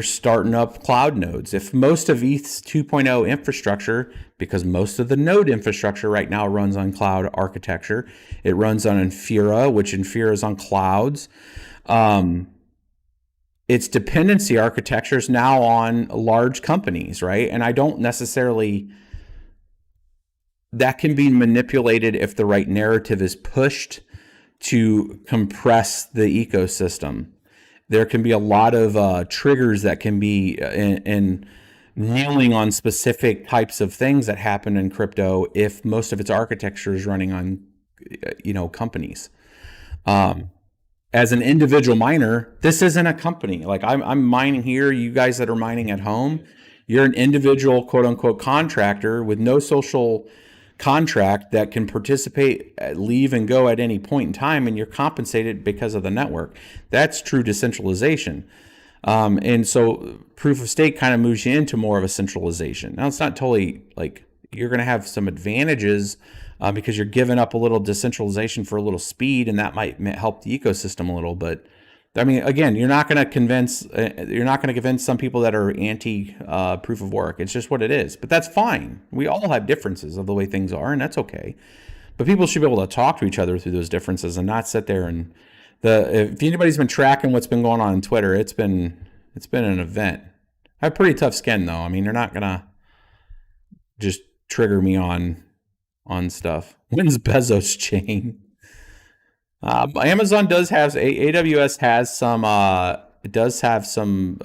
starting up cloud nodes. If most of ETH's 2.0 infrastructure, because most of the node infrastructure right now runs on cloud architecture, it runs on Infura, which Infura is on clouds. Its dependency architecture is now on large companies, right? And I don't necessarily, that can be manipulated if the right narrative is pushed to compress the ecosystem. There can be a lot of triggers that can be in kneeling on specific types of things that happen in crypto if most of its architecture is running on companies. as an individual miner, this isn't a company. Like I'm mining here. You guys that are mining at home, you're an individual quote unquote contractor with no social contract that can participate, leave and go at any point in time, and you're compensated because of the network. That's true decentralization. And so proof of stake kind of moves you into more of a centralization. Now, it's not totally like you're going to have some advantages because you're giving up a little decentralization for a little speed, and that might help the ecosystem a little. But I mean, again, you're not going to convince some people that are anti proof of work. It's just what it is. But that's fine. We all have differences of the way things are, and that's okay. But people should be able to talk to each other through those differences and not sit there and if anybody's been tracking what's been going on Twitter, it's been an event. I have pretty tough skin though. I mean, they're not gonna just trigger me on stuff. When's Bezos chain? Amazon does have AWS has some it does have some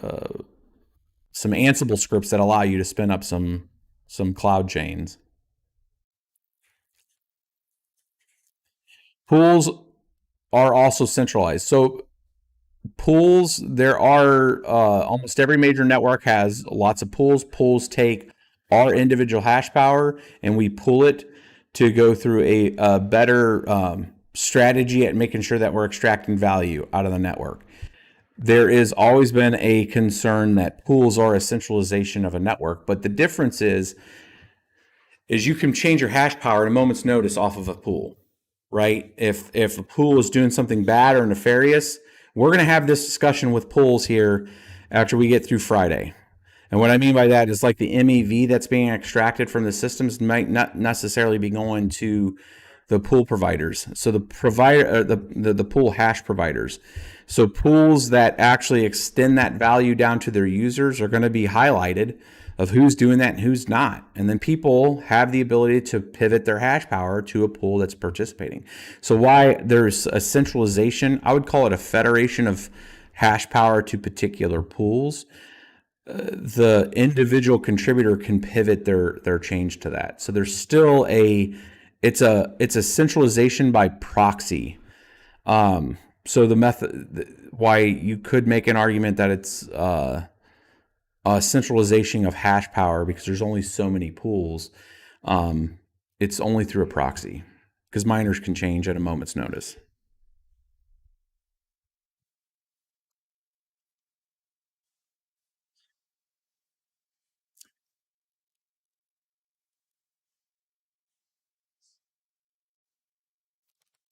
Ansible scripts that allow you to spin up some cloud chains. Pools are also centralized. So pools, there are almost every major network has lots of pools. Pools take our individual hash power and we pool it to go through a better strategy at making sure that we're extracting value out of the network. There has always been a concern that pools are a centralization of a network, but the difference is you can change your hash power at a moment's notice off of a pool, right? If a pool is doing something bad or nefarious, we're going to have this discussion with pools here after we get through Friday. And what I mean by that is like the MEV that's being extracted from the systems might not necessarily be going to the pool providers. So the provider, the pool hash providers. So pools that actually extend that value down to their users are going to be highlighted of who's doing that and who's not. And then people have the ability to pivot their hash power to a pool that's participating. So why there's a centralization, I would call it a federation of hash power to particular pools. The individual contributor can pivot their change to that. So there's still it's a centralization by proxy. So the method, why you could make an argument that it's a centralization of hash power because there's only so many pools. It's only through a proxy because miners can change at a moment's notice.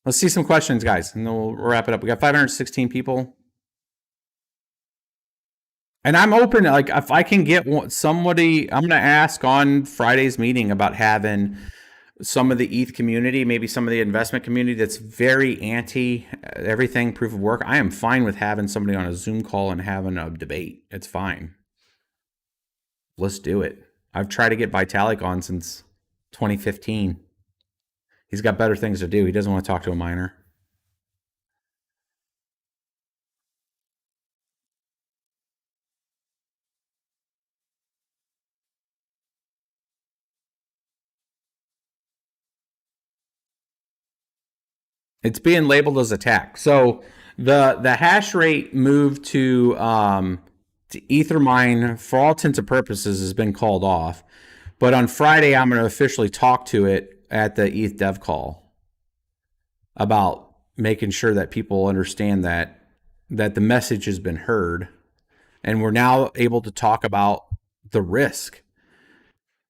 Let's see some questions, guys, and then we'll wrap it up. We got 516 people. And I'm open, like, if I can get somebody, I'm going to ask on Friday's meeting about having some of the ETH community, maybe some of the investment community that's very anti everything proof of work. I am fine with having somebody on a Zoom call and having a debate. It's fine. Let's do it. I've tried to get Vitalik on since 2015. He's got better things to do. He doesn't want to talk to a miner. It's being labeled as attack. So the hash rate moved to Ethermine for all intents and purposes has been called off. But on Friday, I'm going to officially talk to it at the ETH dev call about making sure that people understand that the message has been heard, and we're now able to talk about the risk.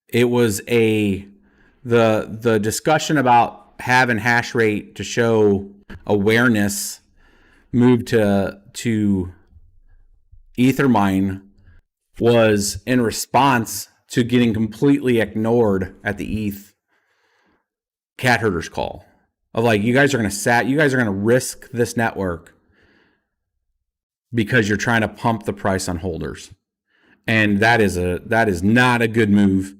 It was the discussion about having hash rate to show awareness moved to Ethermine was in response to getting completely ignored at the ETH cat herders call of like, you guys are going to risk this network because you're trying to pump the price on holders. And that is not a good move.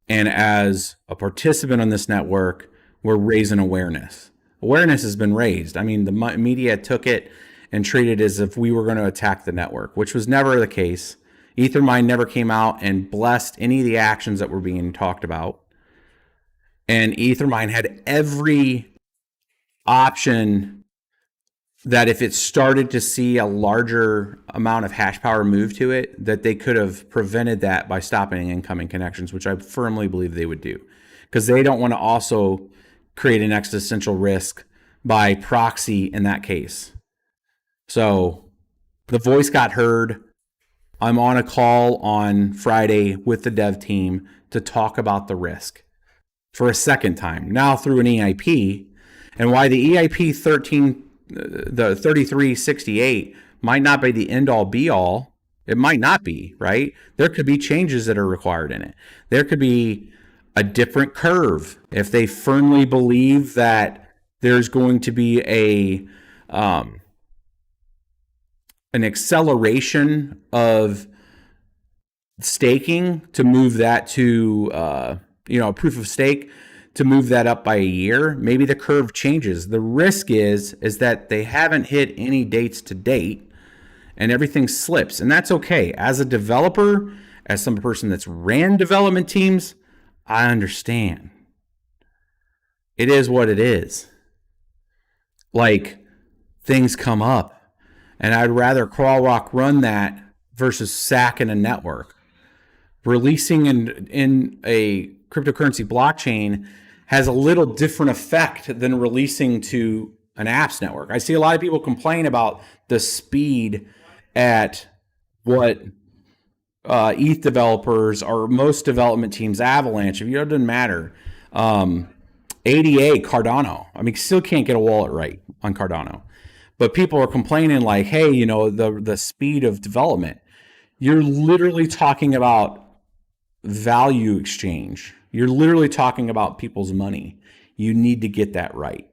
And as a participant on this network, we're raising awareness. Awareness has been raised. I mean, the media took it and treated it as if we were going to attack the network, which was never the case. Ethermine never came out and blessed any of the actions that were being talked about. And Ethermine had every option that if it started to see a larger amount of hash power move to it, that they could have prevented that by stopping incoming connections, which I firmly believe they would do, because they don't want to also create an existential risk by proxy in that case. So the voice got heard. I'm on a call on Friday with the dev team to talk about the risk for a second time, now through an EIP, and why the EIP 3368 might not be the end all be all. It might not be, right? There could be changes that are required in it. There could be a different curve if they firmly believe that there's going to be an acceleration of staking to move that to a proof of stake to move that up by a year. Maybe the curve changes. The risk is that they haven't hit any dates to date and everything slips, and that's okay. As a developer, as some person that's ran development teams, I understand. It is what it is. Like, things come up, and I'd rather crawl, walk, run that versus sacking a network. Releasing in a cryptocurrency blockchain has a little different effect than releasing to an apps network. I see a lot of people complain about the speed at what ETH developers or most development teams, Avalanche, it doesn't matter. ADA, Cardano. I mean, still can't get a wallet right on Cardano. But people are complaining like, hey, the speed of development. You're literally talking about value exchange. You're literally talking about people's money. You need to get that right.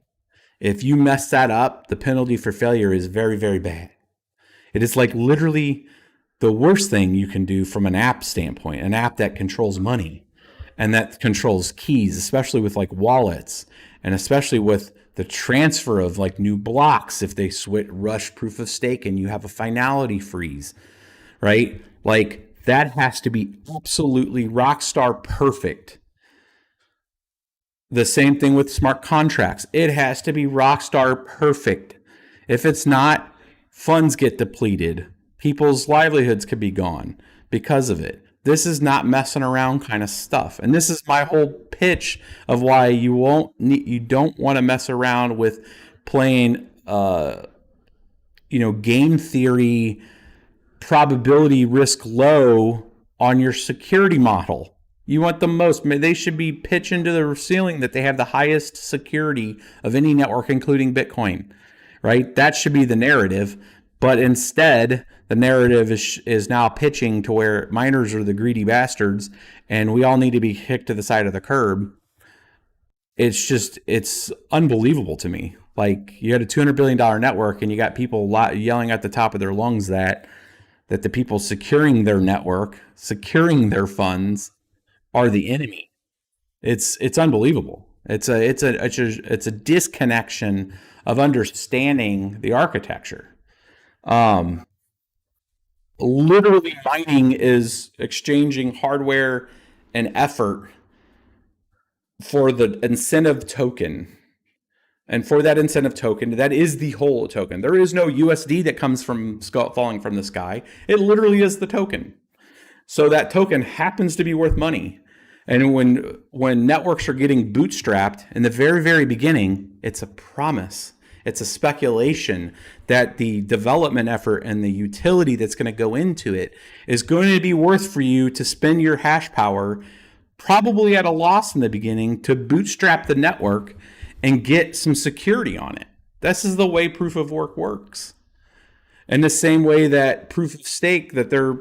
If you mess that up, the penalty for failure is very, very bad. It is like literally the worst thing you can do from an app standpoint, an app that controls money and that controls keys, especially with like wallets and especially with the transfer of like new blocks. If they rush proof of stake and you have a finality freeze, right? Like that has to be absolutely rock star perfect. The same thing with smart contracts. It has to be rock star perfect. If it's not, funds get depleted. People's livelihoods could be gone because of it. This is not messing around kind of stuff. And this is my whole pitch of why you don't want to mess around with playing game theory probability risk low on your security model. You want the most. They should be pitching to the ceiling that they have the highest security of any network, including Bitcoin, right? That should be the narrative. But instead, the narrative is now pitching to where miners are the greedy bastards and we all need to be kicked to the side of the curb. It's unbelievable to me. Like, you had a $200 billion network and you got people yelling at the top of their lungs that the people securing their network, securing their funds, are the enemy. It's unbelievable. It's a disconnection of understanding the architecture. Literally, mining is exchanging hardware and effort for the incentive token. And for that incentive token, that is the whole token. There is no USD that comes from falling from the sky. It literally is the token. So that token happens to be worth money. And when networks are getting bootstrapped in the very, very beginning, it's a promise. It's a speculation that the development effort and the utility that's going to go into it is going to be worth for you to spend your hash power, probably at a loss in the beginning, to bootstrap the network and get some security on it. This is the way proof of work works. And the same way that proof of stake, that they're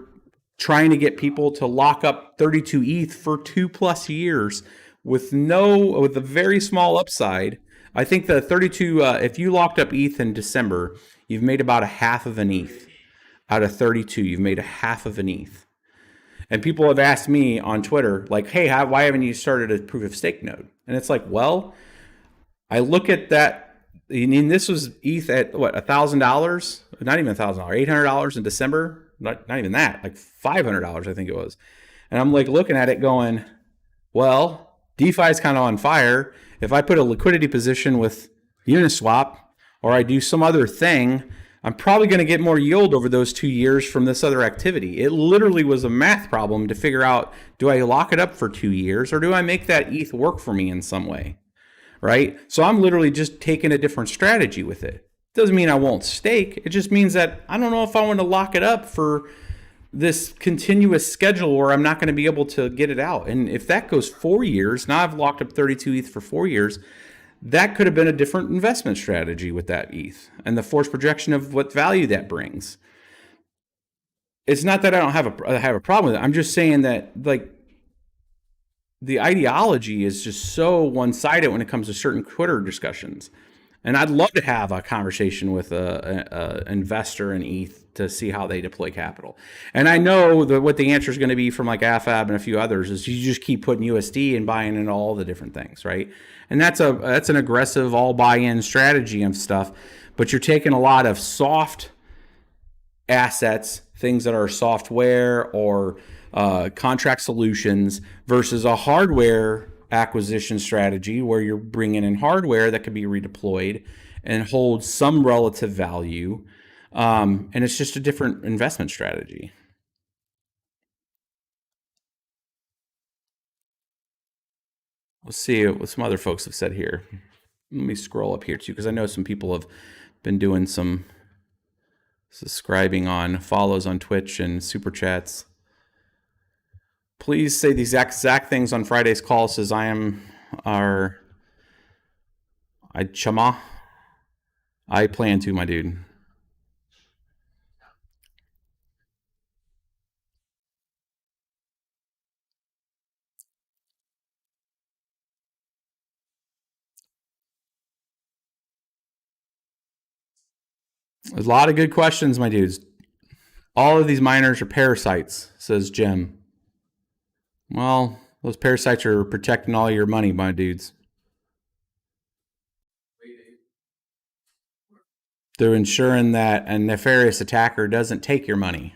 trying to get people to lock up 32 ETH for 2+ years with a very small upside. I think the 32, if you locked up ETH in December, you've made about a half of an ETH. Out of 32, you've made a half of an ETH. And people have asked me on Twitter, like, hey, why haven't you started a proof of stake node? And it's like, well, I look at that. I mean, this was ETH at what, $1,000? Not even $1,000, $800 in December. Not even that, like $500, I think it was. And I'm like looking at it going, well, DeFi is kind of on fire. If I put a liquidity position with Uniswap or I do some other thing, I'm probably going to get more yield over those 2 years from this other activity. It literally was a math problem to figure out, do I lock it up for 2 years or do I make that ETH work for me in some way? Right? So I'm literally just taking a different strategy with it. Doesn't mean I won't stake. It just means that I don't know if I want to lock it up for this continuous schedule where I'm not going to be able to get it out. And if that goes 4 years, now I've locked up 32 ETH for 4 years, that could have been a different investment strategy with that ETH and the forced projection of what value that brings. It's not that I don't have a problem with it. I'm just saying that, like, the ideology is just so one-sided when it comes to certain Twitter discussions. And I'd love to have a conversation with a investor in ETH to see how they deploy capital. And I know that what the answer is going to be from like AFAB and a few others is you just keep putting USD and buying into all the different things, right? And that's an aggressive all buy-in strategy and stuff. But you're taking a lot of soft assets, things that are software or contract solutions, versus a hardware acquisition strategy where you're bringing in hardware that can be redeployed and hold some relative value. And it's just a different investment strategy. Let's see what some other folks have said here. Let me scroll up here too, because I know some people have been doing some subscribing on follows on Twitch and super chats. Please say the exact things on Friday's call. Says I plan to, my dude. There's a lot of good questions, my dudes. All of these miners are parasites, says Jim. Well, those parasites are protecting all your money, my dudes. They're ensuring that a nefarious attacker doesn't take your money.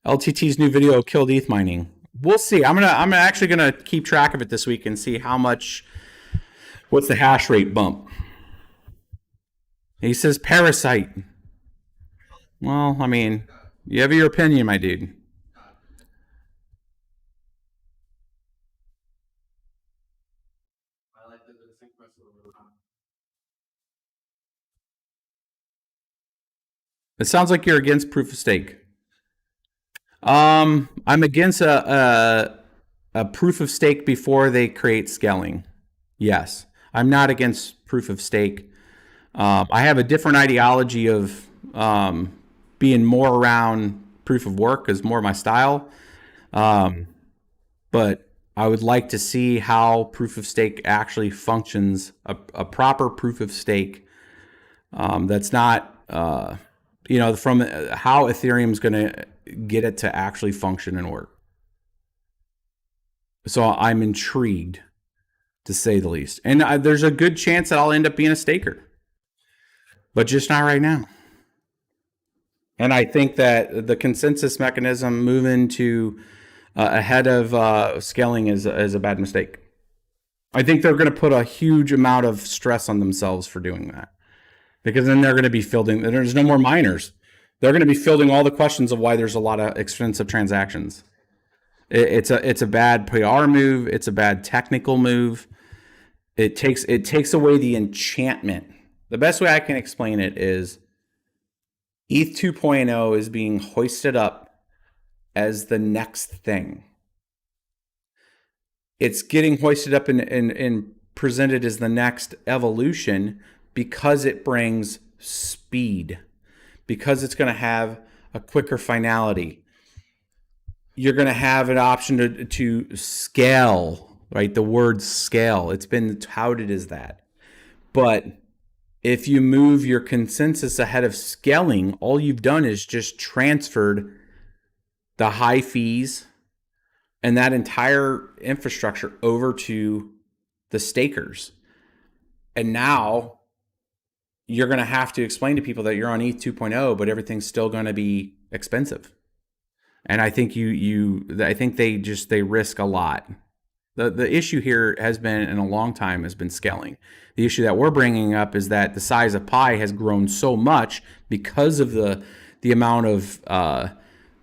LTT's new video killed ETH mining. We'll see. I'm actually gonna keep track of it this week and see what's the hash rate bump. He says parasite. Well, I mean, you have your opinion, my dude. It sounds like you're against proof of stake. I'm against a proof of stake before they create scaling. Yes, I'm not against proof of stake. I have a different ideology of being more around proof of work is more my style. But I would like to see how proof of stake actually functions, a proper proof of stake that's not, from how Ethereum is going to get it to actually function and work. So I'm intrigued, to say the least. And there's a good chance that I'll end up being a staker, but just not right now. And I think that the consensus mechanism moving to ahead of scaling is a bad mistake. I think they're going to put a huge amount of stress on themselves for doing that, because then they're going to be fielding. There's no more miners. They're going to be fielding all the questions of why there's a lot of expensive transactions. It's a bad PR move. It's a bad technical move. It takes away the enchantment. The best way I can explain it is ETH 2.0 is being hoisted up as the next thing. It's getting hoisted up and presented as the next evolution because it brings speed, because it's going to have a quicker finality. You're going to have an option to scale, right? The word scale, it's been touted as that. But if you move your consensus ahead of scaling, all you've done is just transferred the high fees and that entire infrastructure over to the stakers. And now you're going to have to explain to people that you're on ETH 2.0, but everything's still going to be expensive. And I think I think they risk a lot. The issue here has been, in a long time, has been scaling. The issue that we're bringing up is that the size of pie has grown so much because of the amount of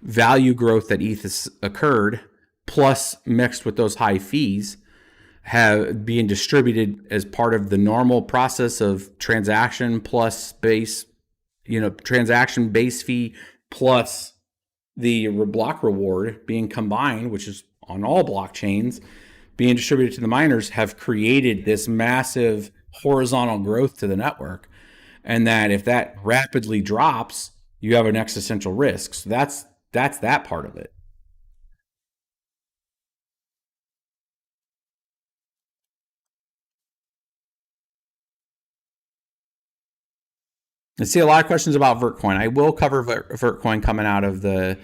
value growth that ETH has occurred, plus mixed with those high fees, have being distributed as part of the normal process of transaction plus base, transaction base fee plus the block reward being combined, which is on all blockchains, being distributed to the miners, have created this massive horizontal growth to the network. And that if that rapidly drops, you have an existential risk. So that's that part of it. I see a lot of questions about Vertcoin. I will cover Vertcoin coming out of the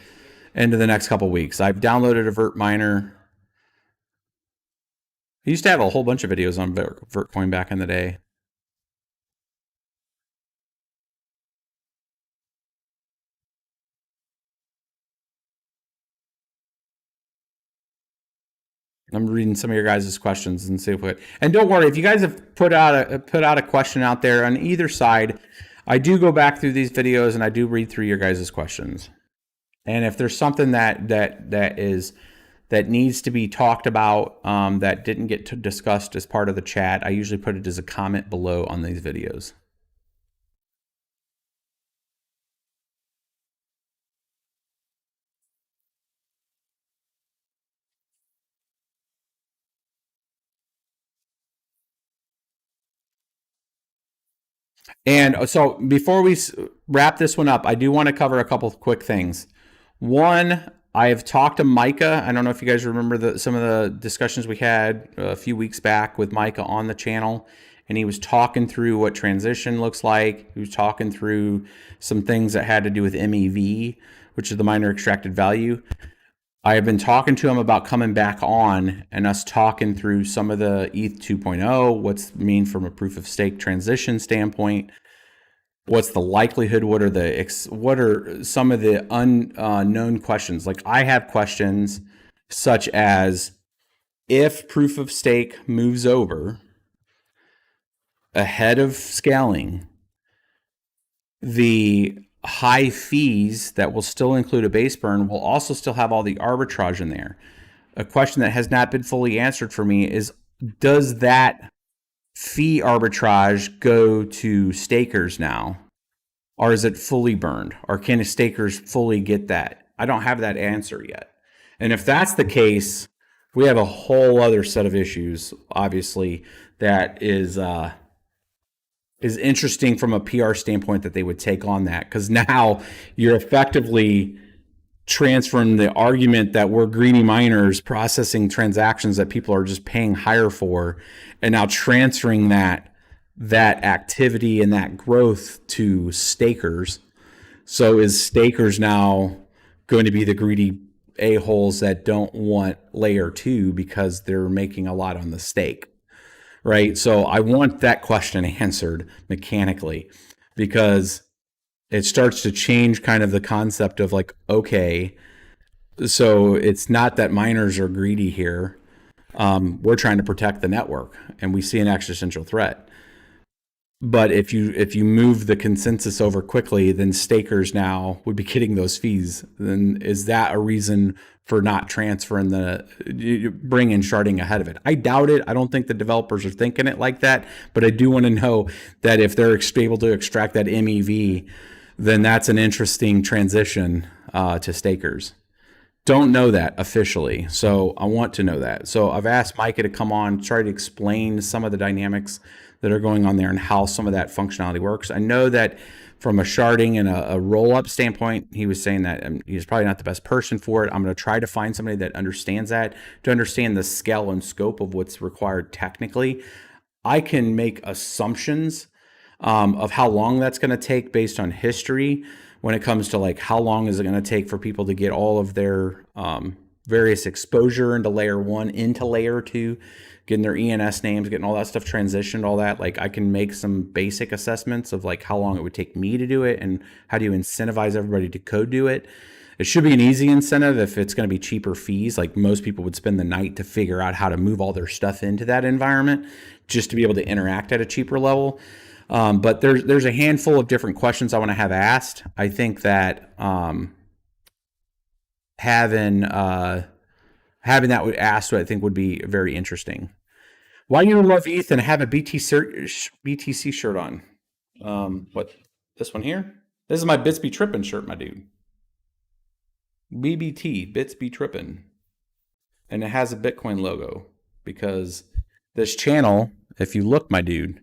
end of the next couple of weeks. I've downloaded a Vert miner. I used to have a whole bunch of videos on Vertcoin back in the day. I'm reading some of your guys' questions and see if we. And don't worry, if you guys have put out a question out there on either side, I do go back through these videos and I do read through your guys' questions. And if there's something that needs to be talked about that didn't get discussed as part of the chat, I usually put it as a comment below on these videos. And so before we wrap this one up, I do want to cover a couple of quick things. One, I have talked to Micah. I don't know if you guys remember some of the discussions we had a few weeks back with Micah on the channel. And he was talking through what transition looks like. He was talking through some things that had to do with MEV, which is the miner extracted value. I have been talking to him about coming back on and us talking through some of the ETH 2.0, what's it mean from a proof of stake transition standpoint, what's the likelihood, what are some of the unknown questions. Like I have questions such as, if proof of stake moves over ahead of scaling, the high fees that will still include a base burn will also still have all the arbitrage in there. A question that has not been fully answered for me is, does that fee arbitrage go to stakers now? Or is it fully burned? Or can stakers fully get that? I don't have that answer yet. And if that's the case, we have a whole other set of issues, obviously, that is interesting from a PR standpoint that they would take on that, because now you're effectively transferring the argument that we're greedy miners processing transactions that people are just paying higher for, and now transferring that activity and that growth to stakers. So is stakers now going to be the greedy a-holes that don't want layer 2 because they're making a lot on the stake? Right. So I want that question answered mechanically, because it starts to change kind of the concept of like, okay, so it's not that miners are greedy here. We're trying to protect the network and we see an existential threat. But if you move the consensus over quickly, then stakers now would be getting those fees. Then is that a reason for not transferring bringing sharding ahead of it? I doubt it. I don't think the developers are thinking it like that. But I do want to know that if they're able to extract that MEV, then that's an interesting transition to stakers. Don't know that officially, so I want to know that. So I've asked Micah to come on, try to explain some of the dynamics that are going on there and how some of that functionality works. I know that from a sharding and a roll-up standpoint, he was saying that he's probably not the best person for it. I'm going to try to find somebody that understands that, to understand the scale and scope of what's required technically. I can make assumptions of how long that's going to take based on history, when it comes to like how long is it going to take for people to get all of their various exposure into layer 1 into layer 2, getting their ENS names, getting all that stuff transitioned, all that. Like I can make some basic assessments of like how long it would take me to do it and how do you incentivize everybody to code do it. It should be an easy incentive if it's going to be cheaper fees. Like most people would spend the night to figure out how to move all their stuff into that environment just to be able to interact at a cheaper level. But there's a handful of different questions I want to have asked. I think that having that asked, I think would be very interesting. Why do you love ETH and have a BTC shirt on? What, this one here? This is my BitsBeTrippin shirt, my dude. BBT, BitsBeTrippin. And it has a Bitcoin logo because this channel, if you look, my dude,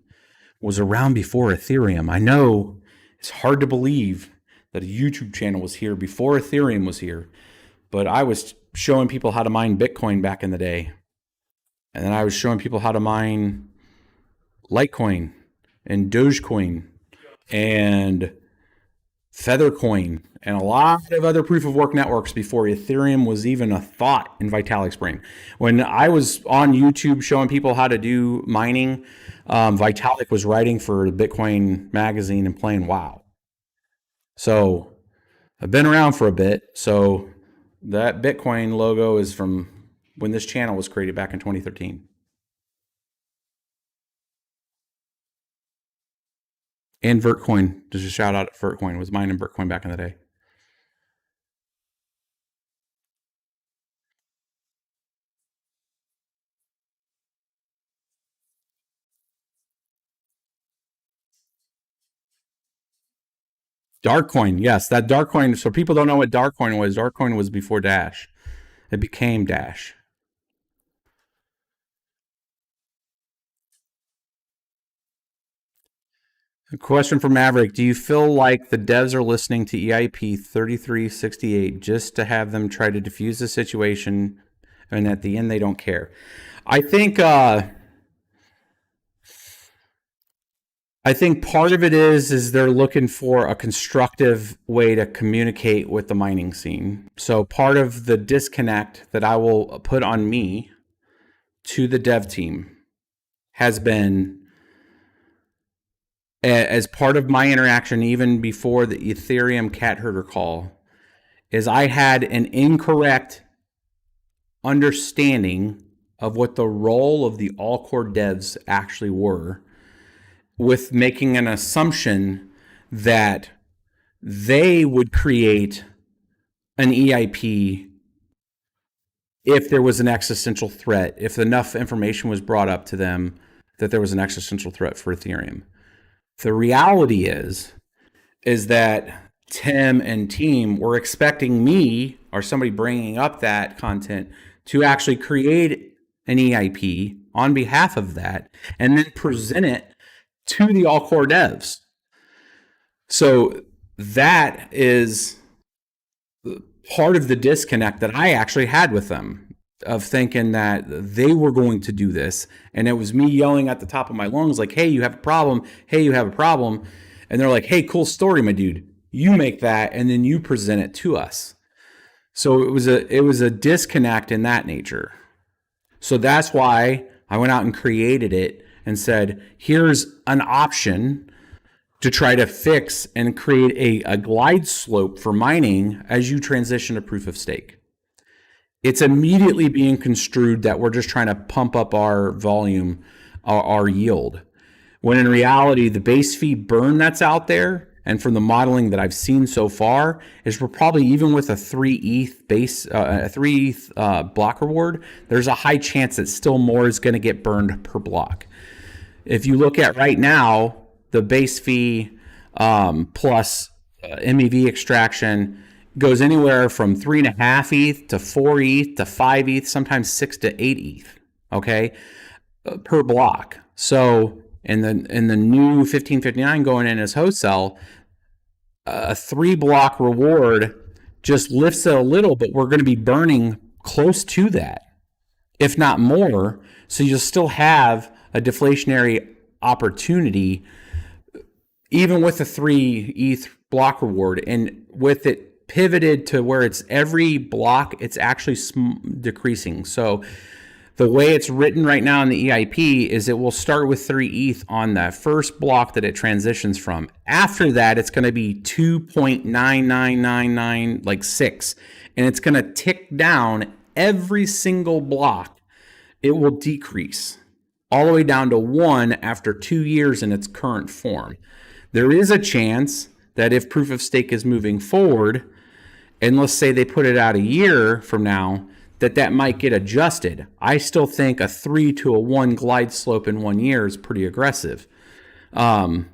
was around before Ethereum. I know it's hard to believe that a YouTube channel was here before Ethereum was here, but I was showing people how to mine Bitcoin back in the day. And then I was showing people how to mine Litecoin and Dogecoin and Feathercoin and a lot of other proof of work networks before Ethereum was even a thought in Vitalik's brain. When I was on YouTube showing people how to do mining, Vitalik was writing for the Bitcoin magazine and playing WoW. So I've been around for a bit. So that Bitcoin logo is from when this channel was created back in 2013. And Vertcoin, just a shout out at Vertcoin, was mining Vertcoin back in the day. Darkcoin, yes, that Darkcoin. So people don't know what Darkcoin was. Darkcoin was before Dash. It became Dash. A question from Maverick. Do you feel like the devs are listening to EIP-3368 just to have them try to diffuse the situation and at the end they don't care? I think part of it is they're looking for a constructive way to communicate with the mining scene. So part of the disconnect that I will put on me to the dev team has been, as part of my interaction, even before the Ethereum cat herder call, is I had an incorrect understanding of what the role of the all-core devs actually were, with making an assumption that they would create an EIP if there was an existential threat, if enough information was brought up to them that there was an existential threat for Ethereum. The reality is that Tim and team were expecting me or somebody bringing up that content to actually create an EIP on behalf of that and then present it to the all-core devs. So that is part of the disconnect that I actually had with them, of thinking that they were going to do this. And it was me yelling at the top of my lungs, like, hey, you have a problem. Hey, you have a problem. And they're like, hey, cool story, my dude. You make that and then you present it to us. So it was a disconnect in that nature. So that's why I went out and created it and said, here's an option to try to fix and create a glide slope for mining as you transition to proof of stake. It's immediately being construed that we're just trying to pump up our volume, our yield. When in reality, the base fee burn that's out there, and from the modeling that I've seen so far, is we're probably, even with a 3 ETH base, a 3 ETH block reward, there's a high chance that still more is going to get burned per block. If you look at right now, the base fee plus MEV extraction goes anywhere from 3.5 ETH to 4 ETH to 5 ETH, sometimes 6 to 8 ETH, okay, per block. So in the new 1559 going in as wholesale, a 3 block reward just lifts it a little, but we're going to be burning close to that, if not more. So you'll still have a deflationary opportunity even with a 3 ETH block reward, and with it pivoted to where it's every block, it's actually decreasing. So The way it's written right now in the EIP is it will start with 3 ETH on that first block that it transitions from. After that, it's going to be 2.9999, like 6. And it's going to tick down every single block. It will decrease all the way down to 1 after 2 years in its current form. There is a chance that if proof of stake is moving forward, and let's say they put it out a year from now, that might get adjusted. I still think a 3 to a 1 glide slope in 1 year is pretty aggressive. 2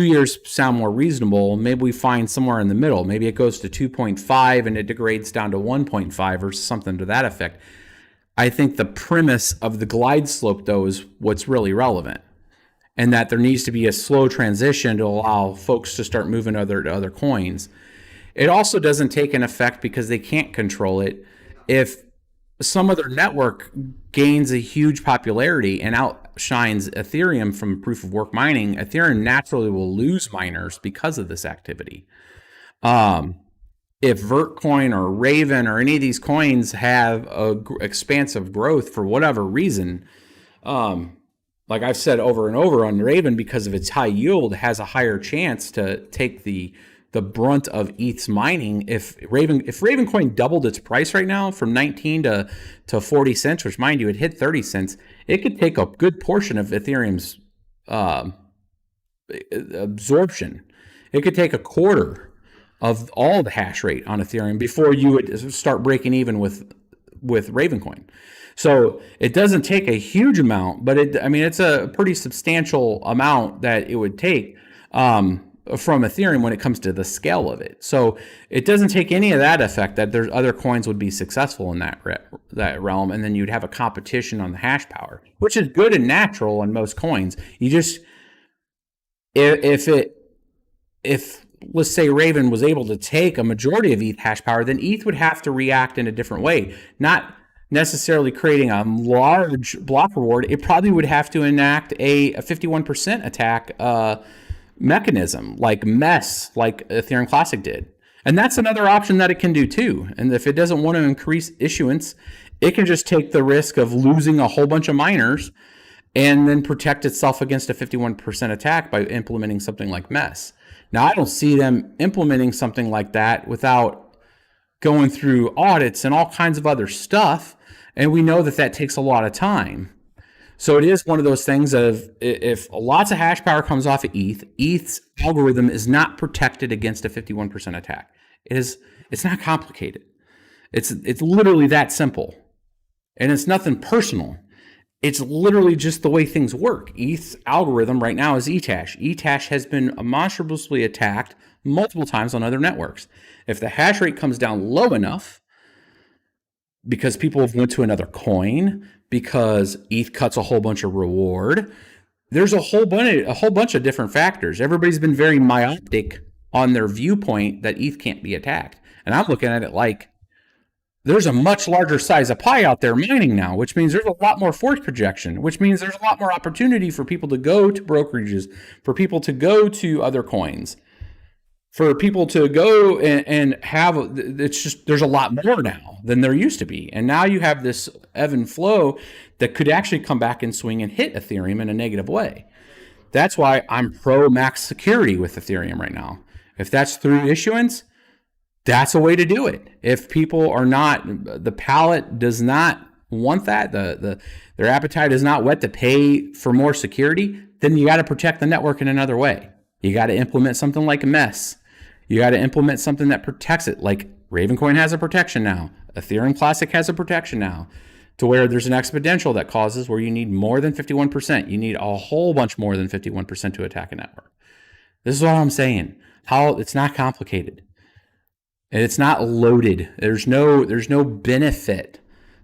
years sound more reasonable. Maybe we find somewhere in the middle. Maybe it goes to 2.5 and it degrades down to 1.5 or something to that effect. I think the premise of the glide slope, though, is what's really relevant, and that there needs to be a slow transition to allow folks to start moving to other coins. It also doesn't take an effect because they can't control it. If some other network gains a huge popularity and outshines Ethereum from proof of work mining, Ethereum naturally will lose miners because of this activity. If Vertcoin or Raven or any of these coins have expansive growth for whatever reason, like I've said over and over on Raven, because of its high yield, has a higher chance to take the brunt of ETH's mining. If Raven coin doubled its price right now from 19 to 40 cents, which mind you, it hit 30 cents, it could take a good portion of Ethereum's absorption. It could take a quarter of all the hash rate on Ethereum before you would start breaking even with Raven coin. So it doesn't take a huge amount, but it's a pretty substantial amount that it would take from Ethereum when it comes to the scale of it. So it doesn't take any of that effect that there's other coins would be successful in that realm, and then you'd have a competition on the hash power, which is good and natural on most coins. You just, if let's say Raven was able to take a majority of ETH hash power, then ETH would have to react in a different way, not necessarily creating a large block reward. It probably would have to enact a 51% attack mechanism, like MESS, like Ethereum Classic did. And that's another option that it can do too. And if it doesn't want to increase issuance, it can just take the risk of losing a whole bunch of miners and then protect itself against a 51% attack by implementing something like MESS. Now, I don't see them implementing something like that without going through audits and all kinds of other stuff. And we know that takes a lot of time. So it is one of those things of, if lots of hash power comes off of ETH's algorithm is not protected against a 51% attack. It's not complicated. It's literally that simple. And it's nothing personal. It's literally just the way things work. ETH's algorithm right now is Ethash. Ethash has been monstrously attacked multiple times on other networks. If the hash rate comes down low enough, because people have went to another coin, because ETH cuts a whole bunch of reward, there's a whole bunch of different factors. Everybody's been very myopic on their viewpoint that ETH can't be attacked. And I'm looking at it like there's a much larger size of pie out there mining now, which means there's a lot more force projection, which means there's a lot more opportunity for people to go to brokerages, for people to go to other coins, for people to go and have, it's just, there's a lot more now than there used to be. And now you have this ebb and flow that could actually come back and swing and hit Ethereum in a negative way. That's why I'm pro max security with Ethereum right now. If that's through issuance, that's a way to do it. If people are not, the palate does not want that, their appetite is not wet to pay for more security, then you got to protect the network in another way. You got to implement something like a MESS. You got to implement something that protects it. Like Ravencoin has a protection now. Ethereum Classic has a protection now, to where there's an exponential that causes where you need more than 51%. You need a whole bunch more than 51% to attack a network. This is all I'm saying. How it's not complicated. And it's not loaded. There's no benefit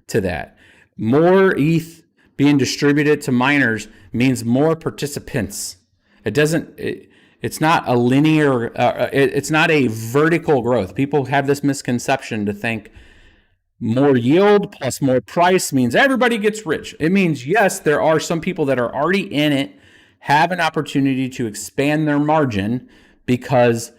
to that. More ETH being distributed to miners means more participants. It's not a linear, it's not a vertical growth. People have this misconception to think more yield plus more price means everybody gets rich. It means, yes, there are some people that are already in it, have an opportunity to expand their margin because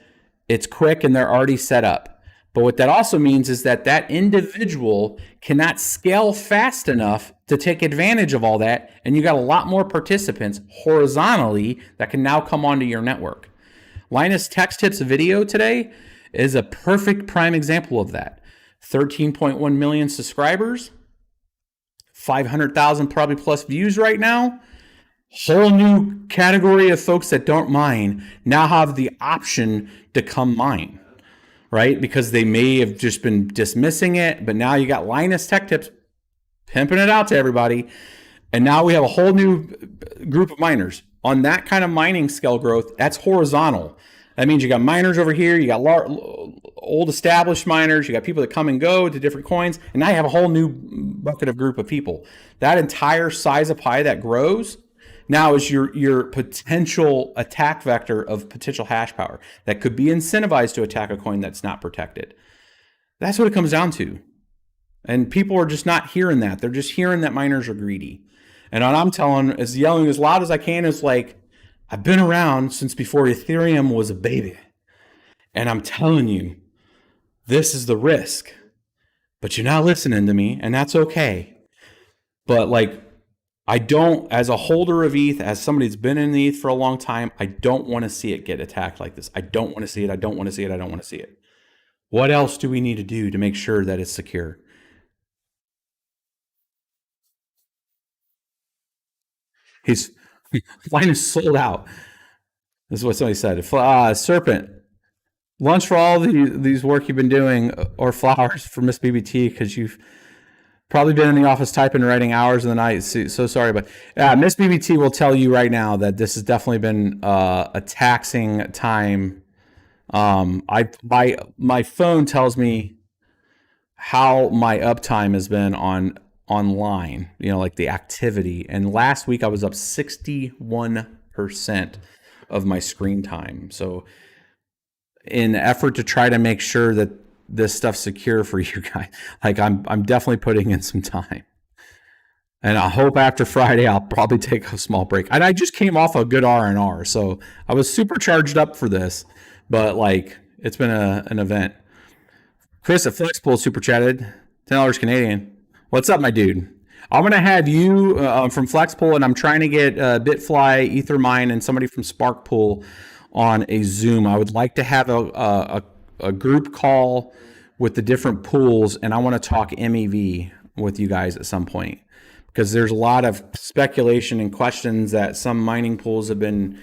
it's quick and they're already set up. But what that also means is that individual cannot scale fast enough to take advantage of all that, and you got a lot more participants horizontally that can now come onto your network. Linus Tech Tips video today is a perfect prime example of that. 13.1 million subscribers, 500,000 probably plus views right now. Whole new category of folks that don't mine now have the option to come mine, right? Because they may have just been dismissing it, but now you got Linus Tech Tips pimping it out to everybody. And now we have a whole new group of miners. On that kind of mining scale growth, that's horizontal. That means you got miners over here, you got old established miners, you got people that come and go to different coins, and now you have a whole new bucket of group of people. That entire size of pie that grows now is your potential attack vector of potential hash power that could be incentivized to attack a coin that's not protected. That's what it comes down to. And people are just not hearing that. They're just hearing that miners are greedy. And what I'm telling is yelling as loud as I can is like, I've been around since before Ethereum was a baby. And I'm telling you, this is the risk. But you're not listening to me, and that's okay. But like, I don't, as a holder of ETH, as somebody that's been in ETH for a long time, I don't want to see it get attacked like this. I don't want to see it. I don't want to see it. I don't want to see it. What else do we need to do to make sure that it's secure? Linus sold out. This is what somebody said. Serpent, lunch for all these work you've been doing, or flowers for Miss BBT, because you've probably been in the office typing, writing hours in the night. So sorry, but Miss BBT will tell you right now that this has definitely been a taxing time. My phone tells me how my uptime has been online, like the activity. And last week I was up 61% of my screen time. So in the effort to try to make sure that this stuff's secure for you guys, like I'm definitely putting in some time. And I hope after Friday I'll probably take a small break. And I just came off a good R&R, so I was super charged up for this, but like it's been an event. Chris at Flexpool super chatted, $10 Canadian. What's up, my dude? I'm going to have you from Flexpool, and I'm trying to get Bitfly, Ethermine, and somebody from Sparkpool on a Zoom. I would like to have a group call with the different pools, and I want to talk MEV with you guys at some point, because there's a lot of speculation and questions that some mining pools have been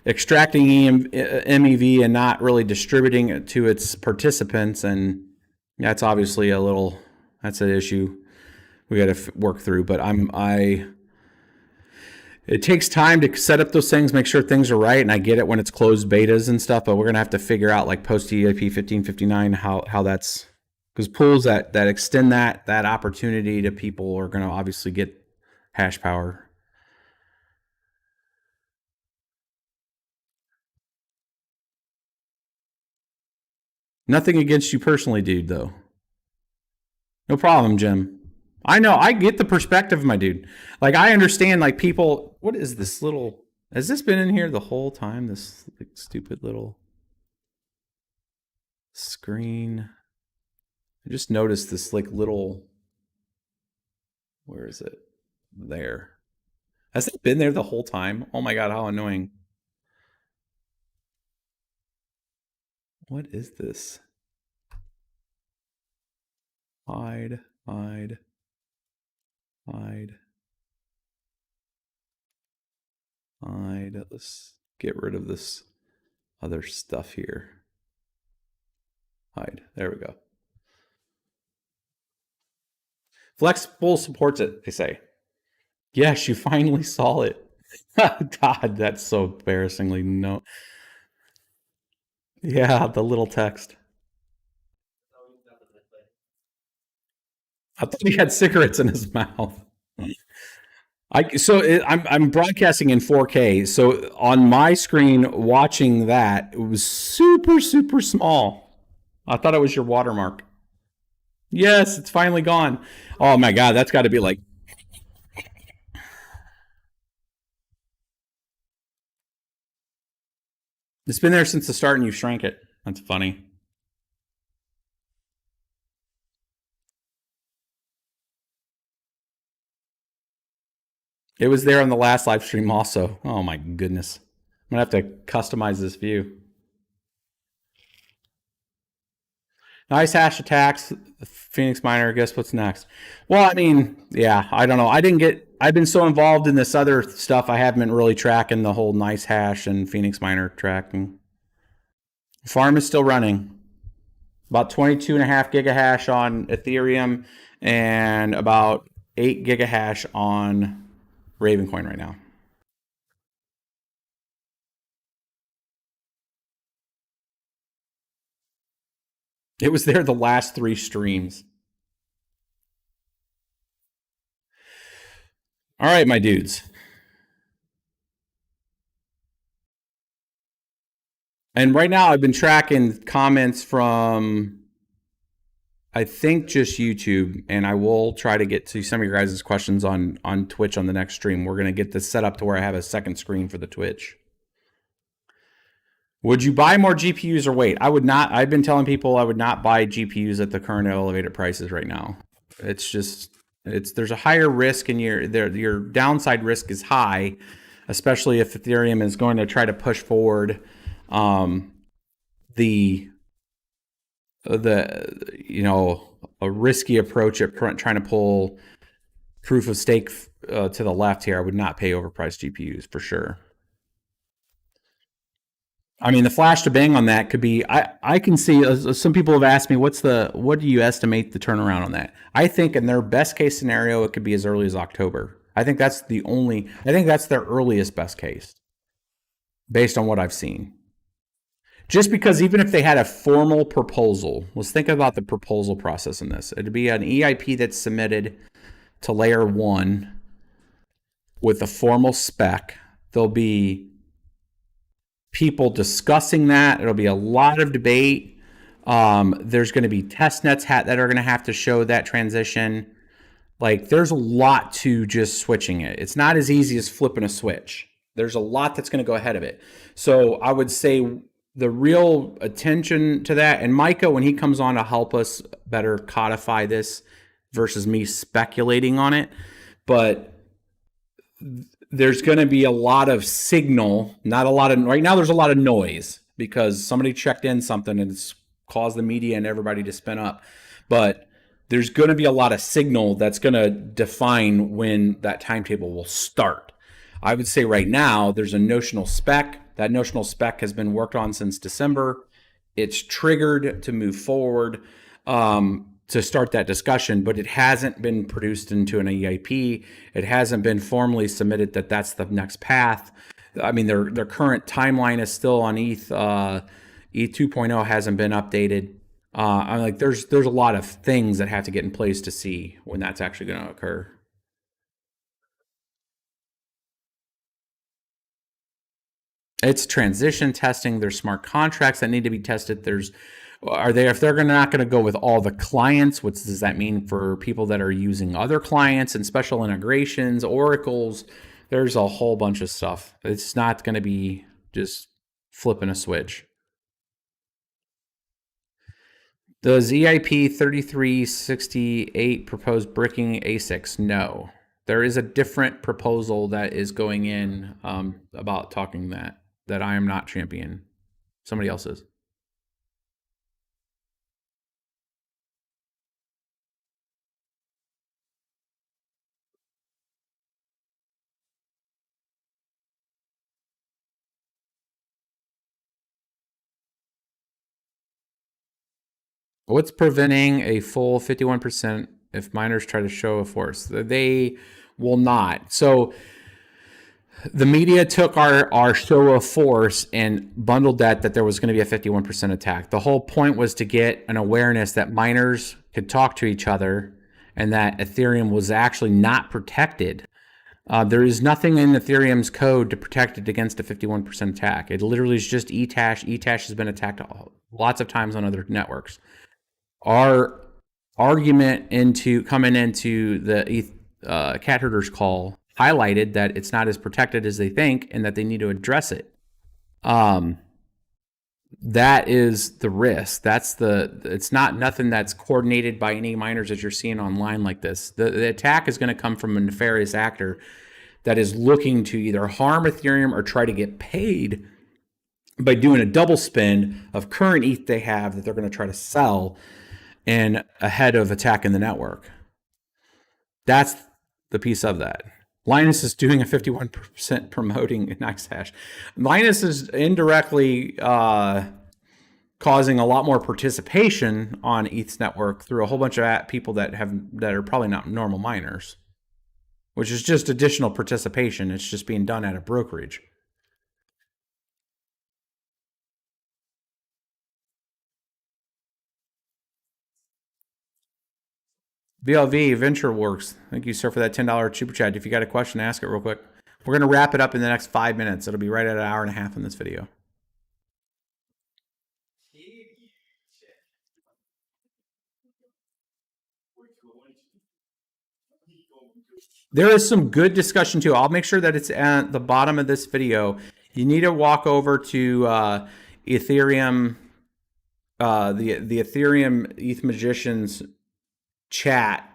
extracting MEV and not really distributing it to its participants, and that's obviously that's an issue we got to work through. But it takes time to set up those things, make sure things are right, and I get it when it's closed betas and stuff, but we're gonna have to figure out, like post EIP-1559, how that's, because pools that extend that opportunity to people are gonna obviously get hash power. Nothing against you personally, dude, though. No problem, Jim. I know, I get the perspective, my dude. Like, I understand, like, people, what is this little, has this been in here the whole time? This like, stupid little screen. I just noticed this like little, where is it? There. Has it been there the whole time? Oh my God, how annoying. What is this? Hide. Let's get rid of this other stuff here. Hide. There we go. Flexpool supports it, they say. Yes, you finally saw it. God, that's so embarrassingly no. Yeah, the little text. I thought he had cigarettes in his mouth. I'm broadcasting in 4K. So on my screen, watching that, it was super small. I thought it was your watermark. Yes, it's finally gone. Oh my God, that's got to be like. It's been there since the start, and you shrank it. That's funny. It was there on the last live stream also. Oh my goodness. I'm going to have to customize this view. Nice hash attacks. Phoenix Miner, guess what's next? Well, I mean, yeah, I don't know. I've been so involved in this other stuff, I haven't been really tracking the whole nice hash and Phoenix Miner tracking. Farm is still running. About 22.5 gigahash on Ethereum and about 8 gigahash on Ravencoin right now. It was there the last 3 streams. All right, my dudes. And right now I've been tracking comments from, I think, just YouTube, and I will try to get to some of your guys' questions on Twitch on the next stream. We're going to get this set up to where I have a second screen for the Twitch. Would you buy more GPUs or wait? I would not. I've been telling people I would not buy GPUs at the current elevated prices right now. It's just, there's a higher risk, and your downside risk is high, especially if Ethereum is going to try to push forward the a risky approach at trying to pull proof of stake to the left here. I would not pay overpriced GPUs for sure. I mean, the flash to bang on that could be, I can see, some people have asked me, what do you estimate the turnaround on that? I think in their best case scenario, it could be as early as October. I think that's their earliest best case based on what I've seen. Just because even if they had a formal proposal, let's think about the proposal process in this. It'd be an EIP that's submitted to layer 1 with a formal spec. There'll be people discussing that. It'll be a lot of debate. There's going to be test nets that are going to have to show that transition. Like, there's a lot to just switching it. It's not as easy as flipping a switch. There's a lot that's going to go ahead of it. So I would say the real attention to that, and Micah, when he comes on to help us better codify this versus me speculating on it, but there's going to be a lot of signal, right now there's a lot of noise because somebody checked in something and it's caused the media and everybody to spin up. But there's going to be a lot of signal that's going to define when that timetable will start. I would say right now there's a notional spec. That notional spec has been worked on since December. It's triggered to move forward to start that discussion, but it hasn't been produced into an EIP. It hasn't been formally submitted that that's the next path. I mean, their current timeline is still on ETH. ETH 2.0 hasn't been updated. I'm like, there's a lot of things that have to get in place to see when that's actually going to occur. It's transition testing. There's smart contracts that need to be tested. If they're not going to go with all the clients, what does that mean for people that are using other clients and special integrations, oracles? There's a whole bunch of stuff. It's not going to be just flipping a switch. Does EIP 3368 propose bricking ASICs? No. There is a different proposal that is going in about talking that I am not champion. Somebody else is. What's preventing a full 51% if miners try to show a force? They will not. So the media took our show of force and bundled that there was going to be a 51% attack. The whole point was to get an awareness that miners could talk to each other and that Ethereum was actually not protected. There is nothing in Ethereum's code to protect it against a 51% attack. It literally is just eTash. eTash has been attacked lots of times on other networks. Our argument coming into the ETH cat herders call highlighted that it's not as protected as they think and that they need to address it. That is the risk. It's not nothing that's coordinated by any miners as you're seeing online like this. The attack is going to come from a nefarious actor that is looking to either harm Ethereum or try to get paid by doing a double spend of current ETH they have that they're going to try to sell and ahead of attacking the network. That's the piece of that. Linus is doing a 51% promoting NextHash. Linus is indirectly causing a lot more participation on ETH's network through a whole bunch of people that are probably not normal miners, which is just additional participation. It's just being done at a brokerage. VLV Venture Works. Thank you, sir, for that $10 super chat. If you got a question, ask it real quick. We're going to wrap it up in the next 5 minutes. It'll be right at an hour and a half in this video. There is some good discussion too. I'll make sure that it's at the bottom of this video. You need to walk over to Ethereum, the Ethereum ETH Magicians chat,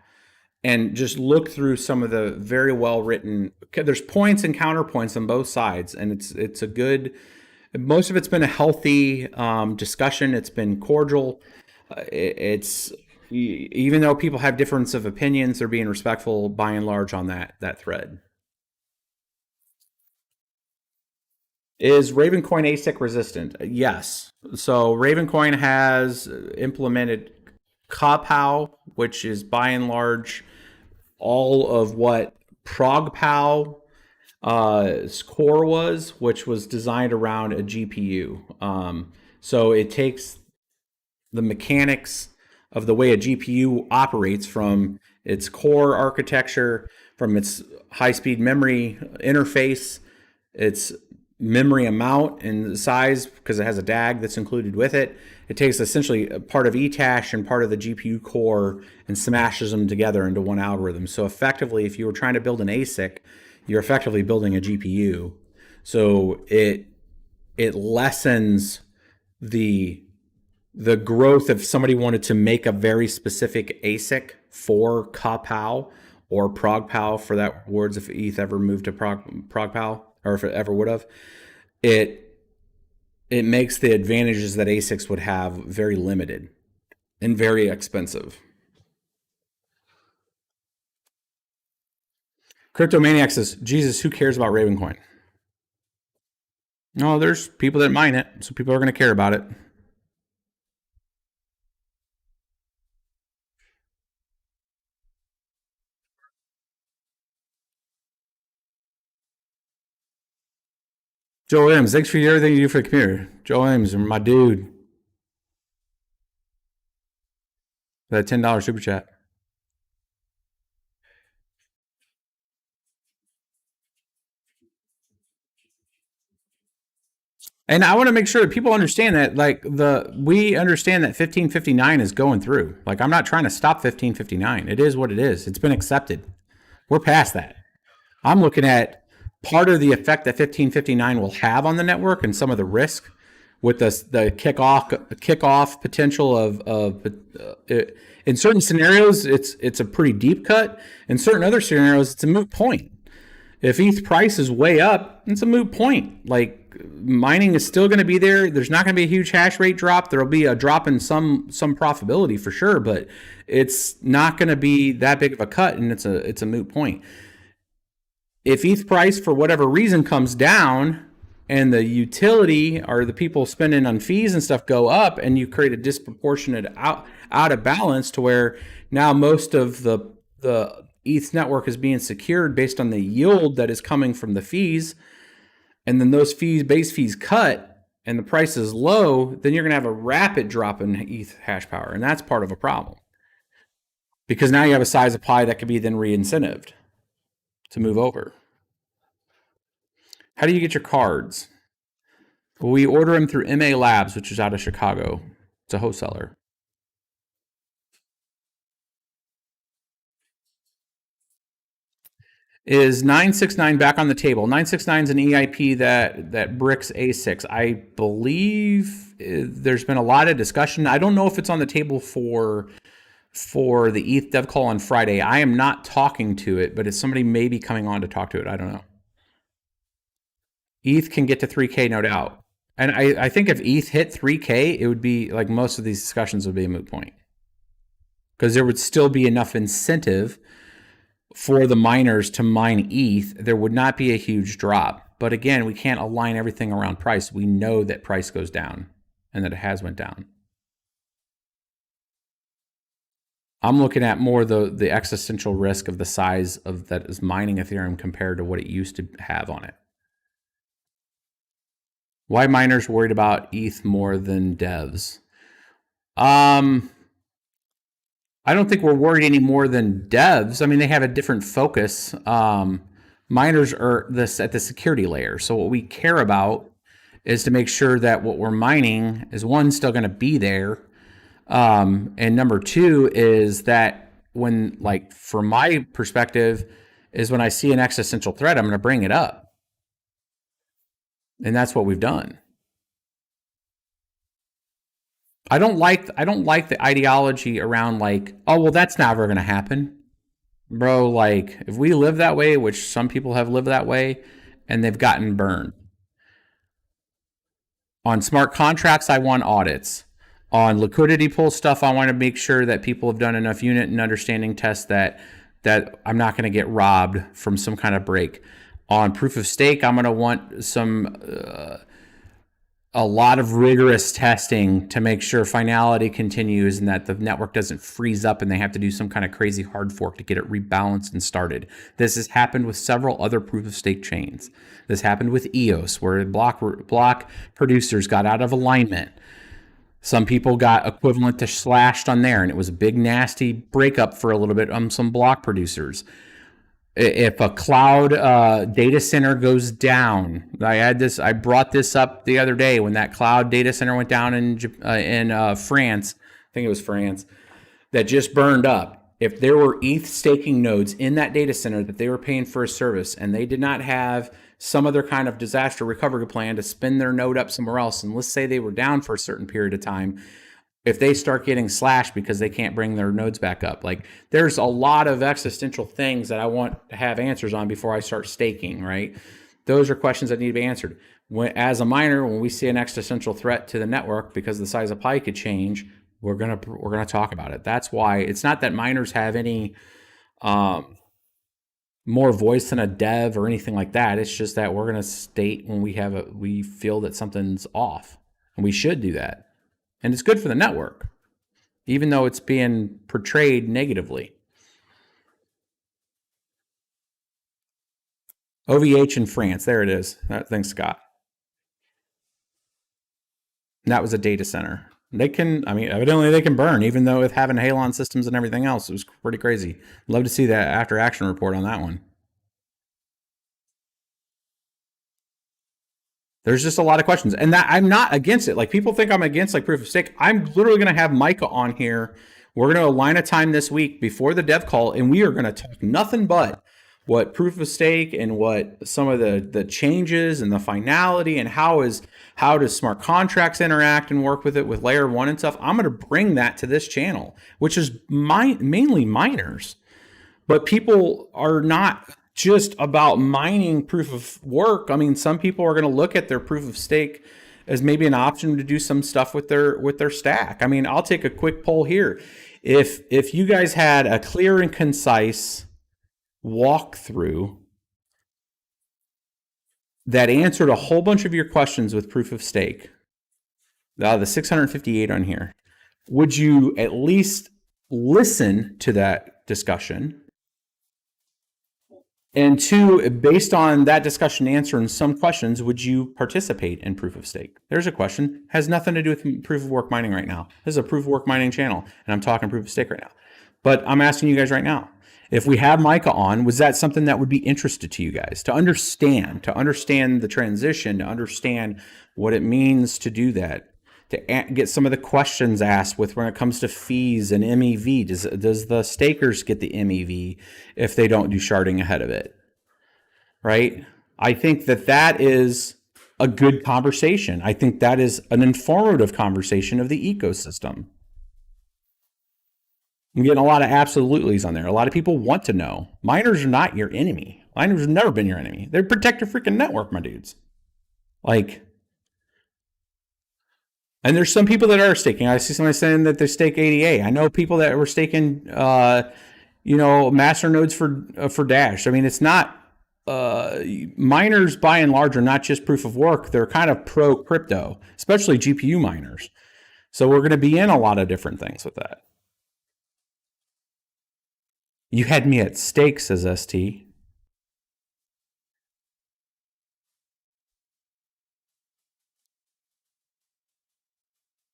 and just look through some of the very well written. There's points and counterpoints on both sides, and it's a good. Most of it's been a healthy discussion. It's been cordial. It's even though people have difference of opinions, they're being respectful by and large on that thread. Is Ravencoin ASIC resistant? Yes. So Ravencoin has implemented KPoW, which is by and large all of what ProgPoW core was, which was designed around a GPU. So it takes the mechanics of the way a GPU operates from its core architecture, from its high-speed memory interface, its memory amount and size, because it has a DAG that's included with it. It takes essentially a part of eTash and part of the GPU core and smashes them together into one algorithm. So effectively, if you were trying to build an ASIC, you're effectively building a GPU. So it lessens the growth if somebody wanted to make a very specific ASIC for KPoW or ProgPoW, for that words, if ETH ever moved to ProgPoW, or if it ever would have, it makes the advantages that ASICs would have very limited and very expensive. Cryptomaniac says, Jesus, who cares about Ravencoin? No, there's people that mine it, so people are going to care about it. Joe Williams, thanks for everything you do for the community. Joe Williams, my dude. That $10 super chat. And I want to make sure that people understand that, we understand that 1559 is going through. Like, I'm not trying to stop 1559. It is what it is. It's been accepted. We're past that. I'm looking at part of the effect that 1559 will have on the network and some of the risk with the kickoff potential of in certain scenarios it's a pretty deep cut. In certain other scenarios, it's a moot point. If ETH price is way up, it's a moot point. Like, mining is still going to be there. There's not going to be a huge hash rate drop. There'll be a drop in some profitability for sure, but it's not going to be that big of a cut, and it's a moot point. If ETH price, for whatever reason, comes down and the utility or the people spending on fees and stuff go up, and you create a disproportionate out of balance to where now most of the ETH network is being secured based on the yield that is coming from the fees, and then those base fees cut and the price is low, then you're going to have a rapid drop in ETH hash power, and that's part of a problem. Because now you have a size of pie that could be then re-incentived to move over. How do you get your cards? Well, we order them through MA Labs, which is out of Chicago. It's a wholesaler. Is 969 back on the table? 969 is an EIP that bricks A6. I believe there's been a lot of discussion. I don't know if it's on the table for for the ETH dev call on Friday. I am not talking to it, but somebody may be coming on to talk to it. I don't know. ETH can get to 3K, no doubt. And I think if ETH hit 3K, it would be like most of these discussions would be a moot point. Because there would still be enough incentive for the miners to mine ETH. There would not be a huge drop. But again, we can't align everything around price. We know that price goes down and that it has went down. I'm looking at more the existential risk of the size of that is mining Ethereum compared to what it used to have on it. Why miners worried about ETH more than devs? I don't think we're worried any more than devs. I mean, they have a different focus. Miners are at the security layer. So what we care about is to make sure that what we're mining is, one, still going to be there. And number two is that when, like, from my perspective, is when I see an existential threat, I'm going to bring it up. And that's what we've done. I don't like the ideology around like, oh, well, that's never going to happen. Bro, like, if we live that way, which some people have lived that way, and they've gotten burned. On smart contracts, I want audits. On liquidity pool stuff, I want to make sure that people have done enough unit and understanding tests that I'm not going to get robbed from some kind of break. On proof of stake, I'm going to want a lot of rigorous testing to make sure finality continues and that the network doesn't freeze up and they have to do some kind of crazy hard fork to get it rebalanced and started. This has happened with several other proof of stake chains. This happened with EOS, where block producers got out of alignment. Some people got equivalent to slashed on there, and it was a big nasty breakup for a little bit on some block producers. If a cloud data center goes down, I brought this up the other day when that cloud data center went down in France. I think it was France, that just burned up. If there were ETH staking nodes in that data center that they were paying for a service and they did not have some other kind of disaster recovery plan to spin their node up somewhere else, and let's say they were down for a certain period of time, if they start getting slashed because they can't bring their nodes back up, like, there's a lot of existential things that I want to have answers on before I start staking, right? Those are questions that need to be answered. As a miner, when we see an existential threat to the network because the size of pie could change, we're gonna talk about it. That's why it's not that miners have any more voice than a dev or anything like that. It's just that we're gonna state when we feel that something's off, and we should do that. And it's good for the network, even though it's being portrayed negatively. OVH in France, there it is. Thanks, Scott. And that was a data center. Evidently they can burn, even though with having Halon systems and everything else, it was pretty crazy. Love to see that after action report on that one. There's just a lot of questions, and that I'm not against it. Like, people think I'm against like proof of stake. I'm literally going to have Micah on here. We're going to align a time this week before the dev call, and we are going to talk nothing but what proof of stake and what some of the changes and the finality and how does smart contracts interact and work with it with layer one and stuff. I'm going to bring that to this channel, which is mainly miners, but people are not just about mining proof of work. I mean, some people are going to look at their proof of stake as maybe an option to do some stuff with their stack. I mean, I'll take a quick poll here. If you guys had a clear and concise walkthrough that answered a whole bunch of your questions with proof of stake, the 658 on here, would you at least listen to that discussion? And two, based on that discussion answering some questions, would you participate in proof of stake? There's a question. Has nothing to do with proof of work mining right now. This is a proof of work mining channel, and I'm talking proof of stake right now. But I'm asking you guys right now, if we have Micah on, was that something that would be interested to you guys to understand the transition, to understand what it means to do that, to get some of the questions asked with when it comes to fees and MEV? Does the stakers get the MEV if they don't do sharding ahead of it? Right? I think that is a good conversation. I think that is an informative conversation of the ecosystem. I'm getting a lot of absolutely's on there. A lot of people want to know. Miners are not your enemy. Miners have never been your enemy. They protect your freaking network, my dudes. Like, and there's some people that are staking. I see somebody saying that they stake ADA. I know people that were staking, master nodes for Dash. I mean, it's not miners by and large are not just proof of work. They're kind of pro crypto, especially GPU miners. So we're going to be in a lot of different things with that. You had me at stake, says ST.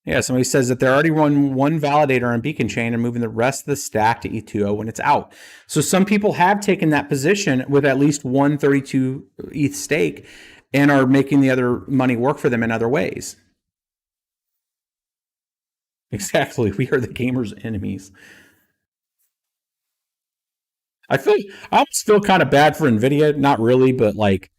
Yeah, somebody says that they're already run one validator on Beacon Chain and moving the rest of the stack to ETH2O when it's out. So some people have taken that position with at least 132 ETH stake and are making the other money work for them in other ways. Exactly. We are the gamers' enemies. I almost feel kind of bad for NVIDIA. Not really, but like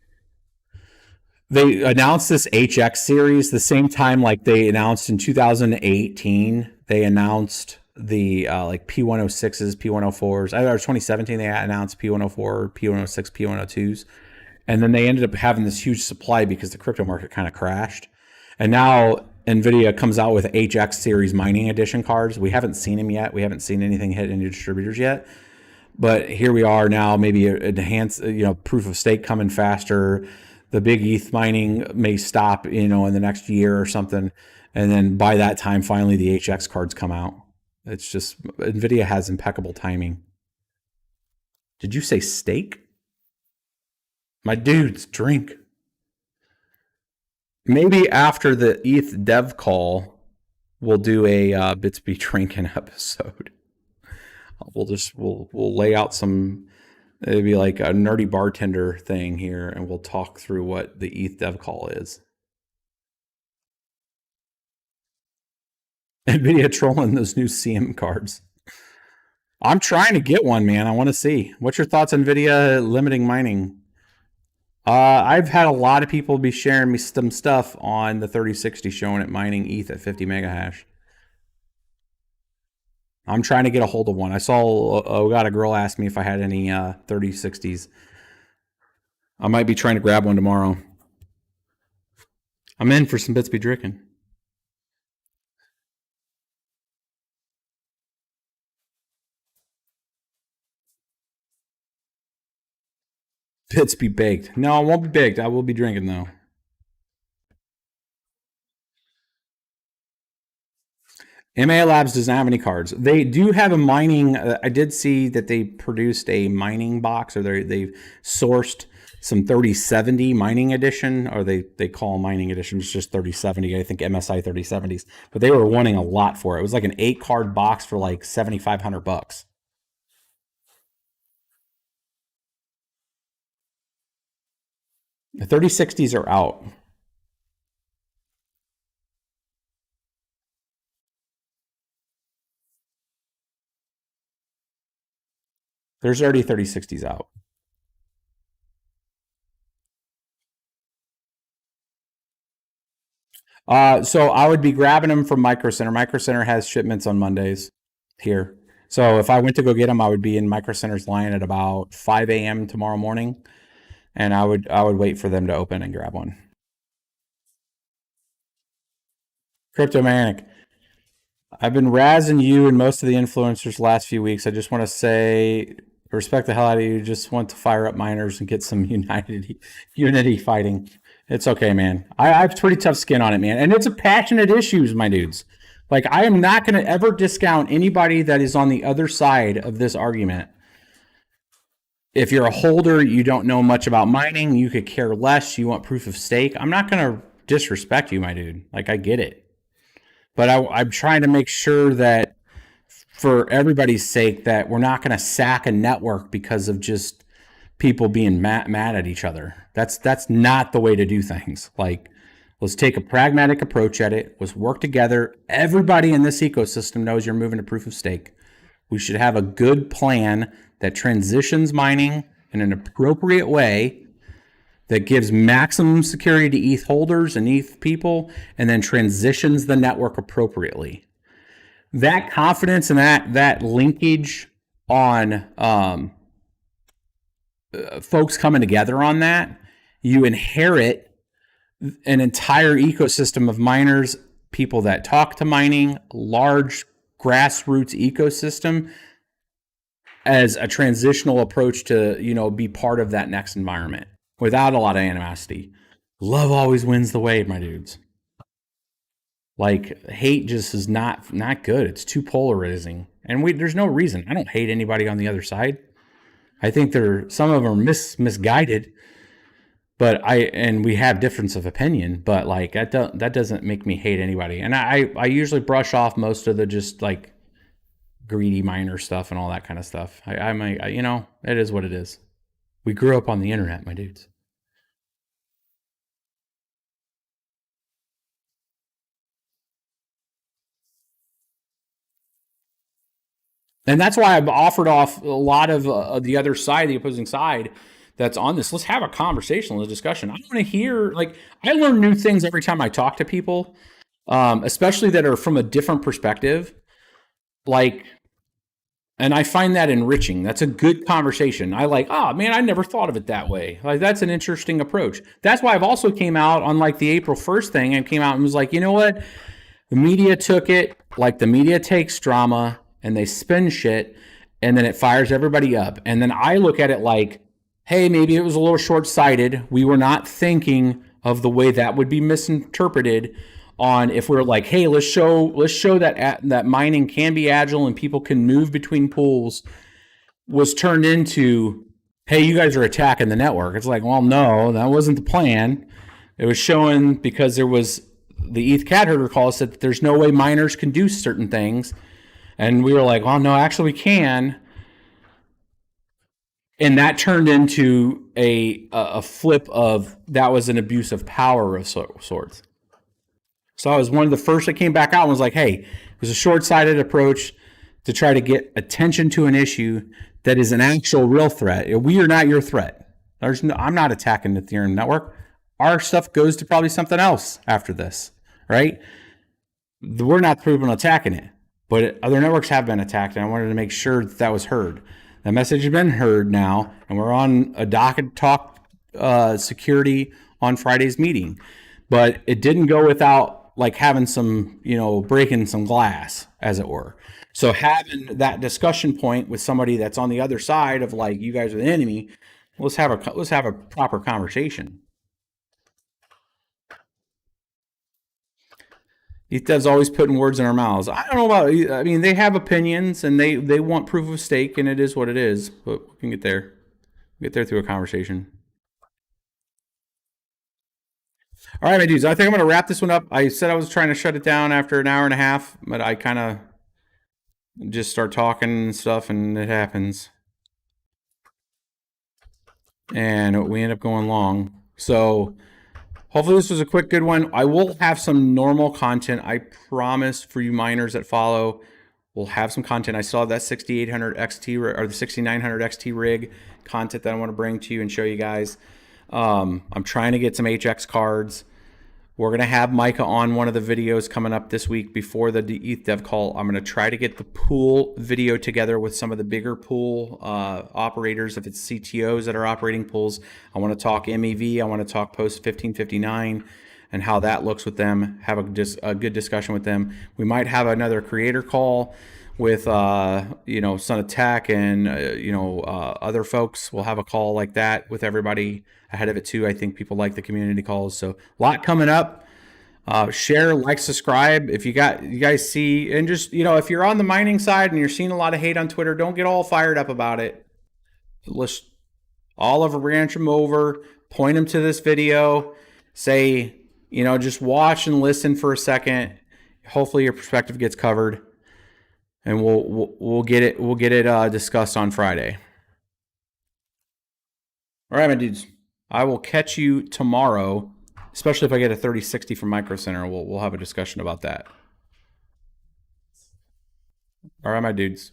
they announced this HX series the same time like they announced in 2018. They announced the like P106s, P104s. Or 2017 they announced P104, P106, P102s. And then they ended up having this huge supply because the crypto market kind of crashed. And now NVIDIA comes out with HX series mining edition cards. We haven't seen them yet. We haven't seen anything hit any distributors yet. But here we are now, maybe enhanced, proof of stake coming faster. The big ETH mining may stop, in the next year or something. And then by that time, finally, the HX cards come out. It's just, NVIDIA has impeccable timing. Did you say stake? My dudes, drink. Maybe after the ETH dev call, we'll do a BitsBeTrippin episode. We'll lay out some, maybe like a nerdy bartender thing here, and we'll talk through what the ETH dev call is. NVIDIA trolling those new CM cards. I'm trying to get one, man. I want to see. What's your thoughts on NVIDIA limiting mining? I've had a lot of people be sharing me some stuff on the 3060 showing it mining ETH at 50 mega hash. I'm trying to get a hold of one. I got a girl ask me if I had any 3060s. I might be trying to grab one tomorrow. I'm in for some BitsBeTrippin. Bits be baked. No, I won't be baked. I will be drinking though. MA Labs does not have any cards. They do have a mining. I did see that they produced a mining box, or they've sourced some 3070 mining edition, or they call mining edition. It's just 3070. I think MSI 3070s, but they were wanting a lot for it. It was like an 8-card box for like $7,500. The 3060s are out. There's already 3060s out. So I would be grabbing them from Micro Center. Micro Center has shipments on Mondays here. So if I went to go get them, I would be in Micro Center's line at about 5 a.m. tomorrow morning, and I would wait for them to open and grab one. Cryptomanic. I've been razzing you and most of the influencers the last few weeks. I just want to say, respect the hell out of you. Just want to fire up miners and get some unity fighting. It's okay, man. I have pretty tough skin on it, man. And it's a passionate issue, my dudes. Like, I am not going to ever discount anybody that is on the other side of this argument. If you're a holder, you don't know much about mining, you could care less, you want proof of stake. I'm not going to disrespect you, my dude. Like, I get it. But I'm trying to make sure that for everybody's sake that we're not going to sack a network because of just people being mad at each other. That's not the way to do things. Like, let's take a pragmatic approach at it. Let's work together. Everybody in this ecosystem knows you're moving to proof of stake. We should have a good plan that transitions mining in an appropriate way that gives maximum security to ETH holders and ETH people, and then transitions the network appropriately. that confidence and that linkage on folks coming together on that, you inherit an entire ecosystem of miners, people that talk to mining, large grassroots ecosystem as a transitional approach to, be part of that next environment without a lot of animosity. Love always wins the way, my dudes. Like, hate just is not good. It's too polarizing. And there's no reason. I don't hate anybody on the other side. I think some of them are misguided, but we have difference of opinion, but like that doesn't make me hate anybody. And I usually brush off most of the just like greedy miner stuff and all that kind of stuff. It is what it is. We grew up on the internet, my dudes. And that's why I've offered off a lot of the other side, the opposing side, that's on this. Let's have a conversation, a discussion. I want to hear, like, I learn new things every time I talk to people, especially that are from a different perspective. Like, and I find that enriching. That's a good conversation. I like, oh man, I never thought of it that way. Like, that's an interesting approach. That's why I've also came out on like the April 1st thing and came out and was like, you know what? The media took it, like the media takes drama and they spin shit and then it fires everybody up. And then I look at it like, hey, maybe it was a little short-sighted. We were not thinking of the way that would be misinterpreted on if we're like, hey, let's show that mining can be agile and people can move between pools, was turned into, hey, you guys are attacking the network. It's like, well, no, that wasn't the plan. It was showing because there was the ETH Carter call said that there's no way miners can do certain things. And we were like, well, no, actually we can. And that turned into a flip of that was an abuse of power of sorts. So I was one of the first that came back out and was like, hey, it was a short-sighted approach to try to get attention to an issue that is an actual real threat. We are not your threat. I'm not attacking the Ethereum network. Our stuff goes to probably something else after this, right? We're not proven attacking it, but other networks have been attacked, and I wanted to make sure that was heard. That message has been heard now, and we're on a docket talk security on Friday's meeting. But it didn't go without like having some, breaking some glass, as it were. So having that discussion point with somebody that's on the other side of like, you guys are the enemy, let's have a proper conversation. ETH's always putting words in our mouths. I don't know about. I mean, they have opinions and they want proof of stake, and it is what it is. But we can get there. Get there through a conversation. All right, my dudes. I think I'm going to wrap this one up. I said I was trying to shut it down after an hour and a half, but I kind of just start talking and stuff, and it happens. And we end up going long. So hopefully this was a quick, good one. I will have some normal content. I promise for you miners that follow, we'll have some content. I still have that 6800 XT or the 6900 XT rig content that I want to bring to you and show you guys. I'm trying to get some HX cards. We're going to have Micah on one of the videos coming up this week before the ETH Dev call. I'm going to try to get the pool video together with some of the bigger pool operators, if it's CTOs that are operating pools. I want to talk MEV. I want to talk post 1559 and how that looks with them, have a good discussion with them. We might have another creator call with Son of Tech and other folks. We'll have a call like that with everybody ahead of it too. I think people like the community calls, so a lot coming up. Share, like, subscribe if you guys see, and just if you're on the mining side and you're seeing a lot of hate on Twitter, don't get all fired up about it. Let's Oliver branch them over, point them to this video, say just watch and listen for a second. Hopefully your perspective gets covered. And we'll get it discussed on Friday. All right, my dudes. I will catch you tomorrow, especially if I get a 3060 from Micro Center. We'll have a discussion about that. All right, my dudes.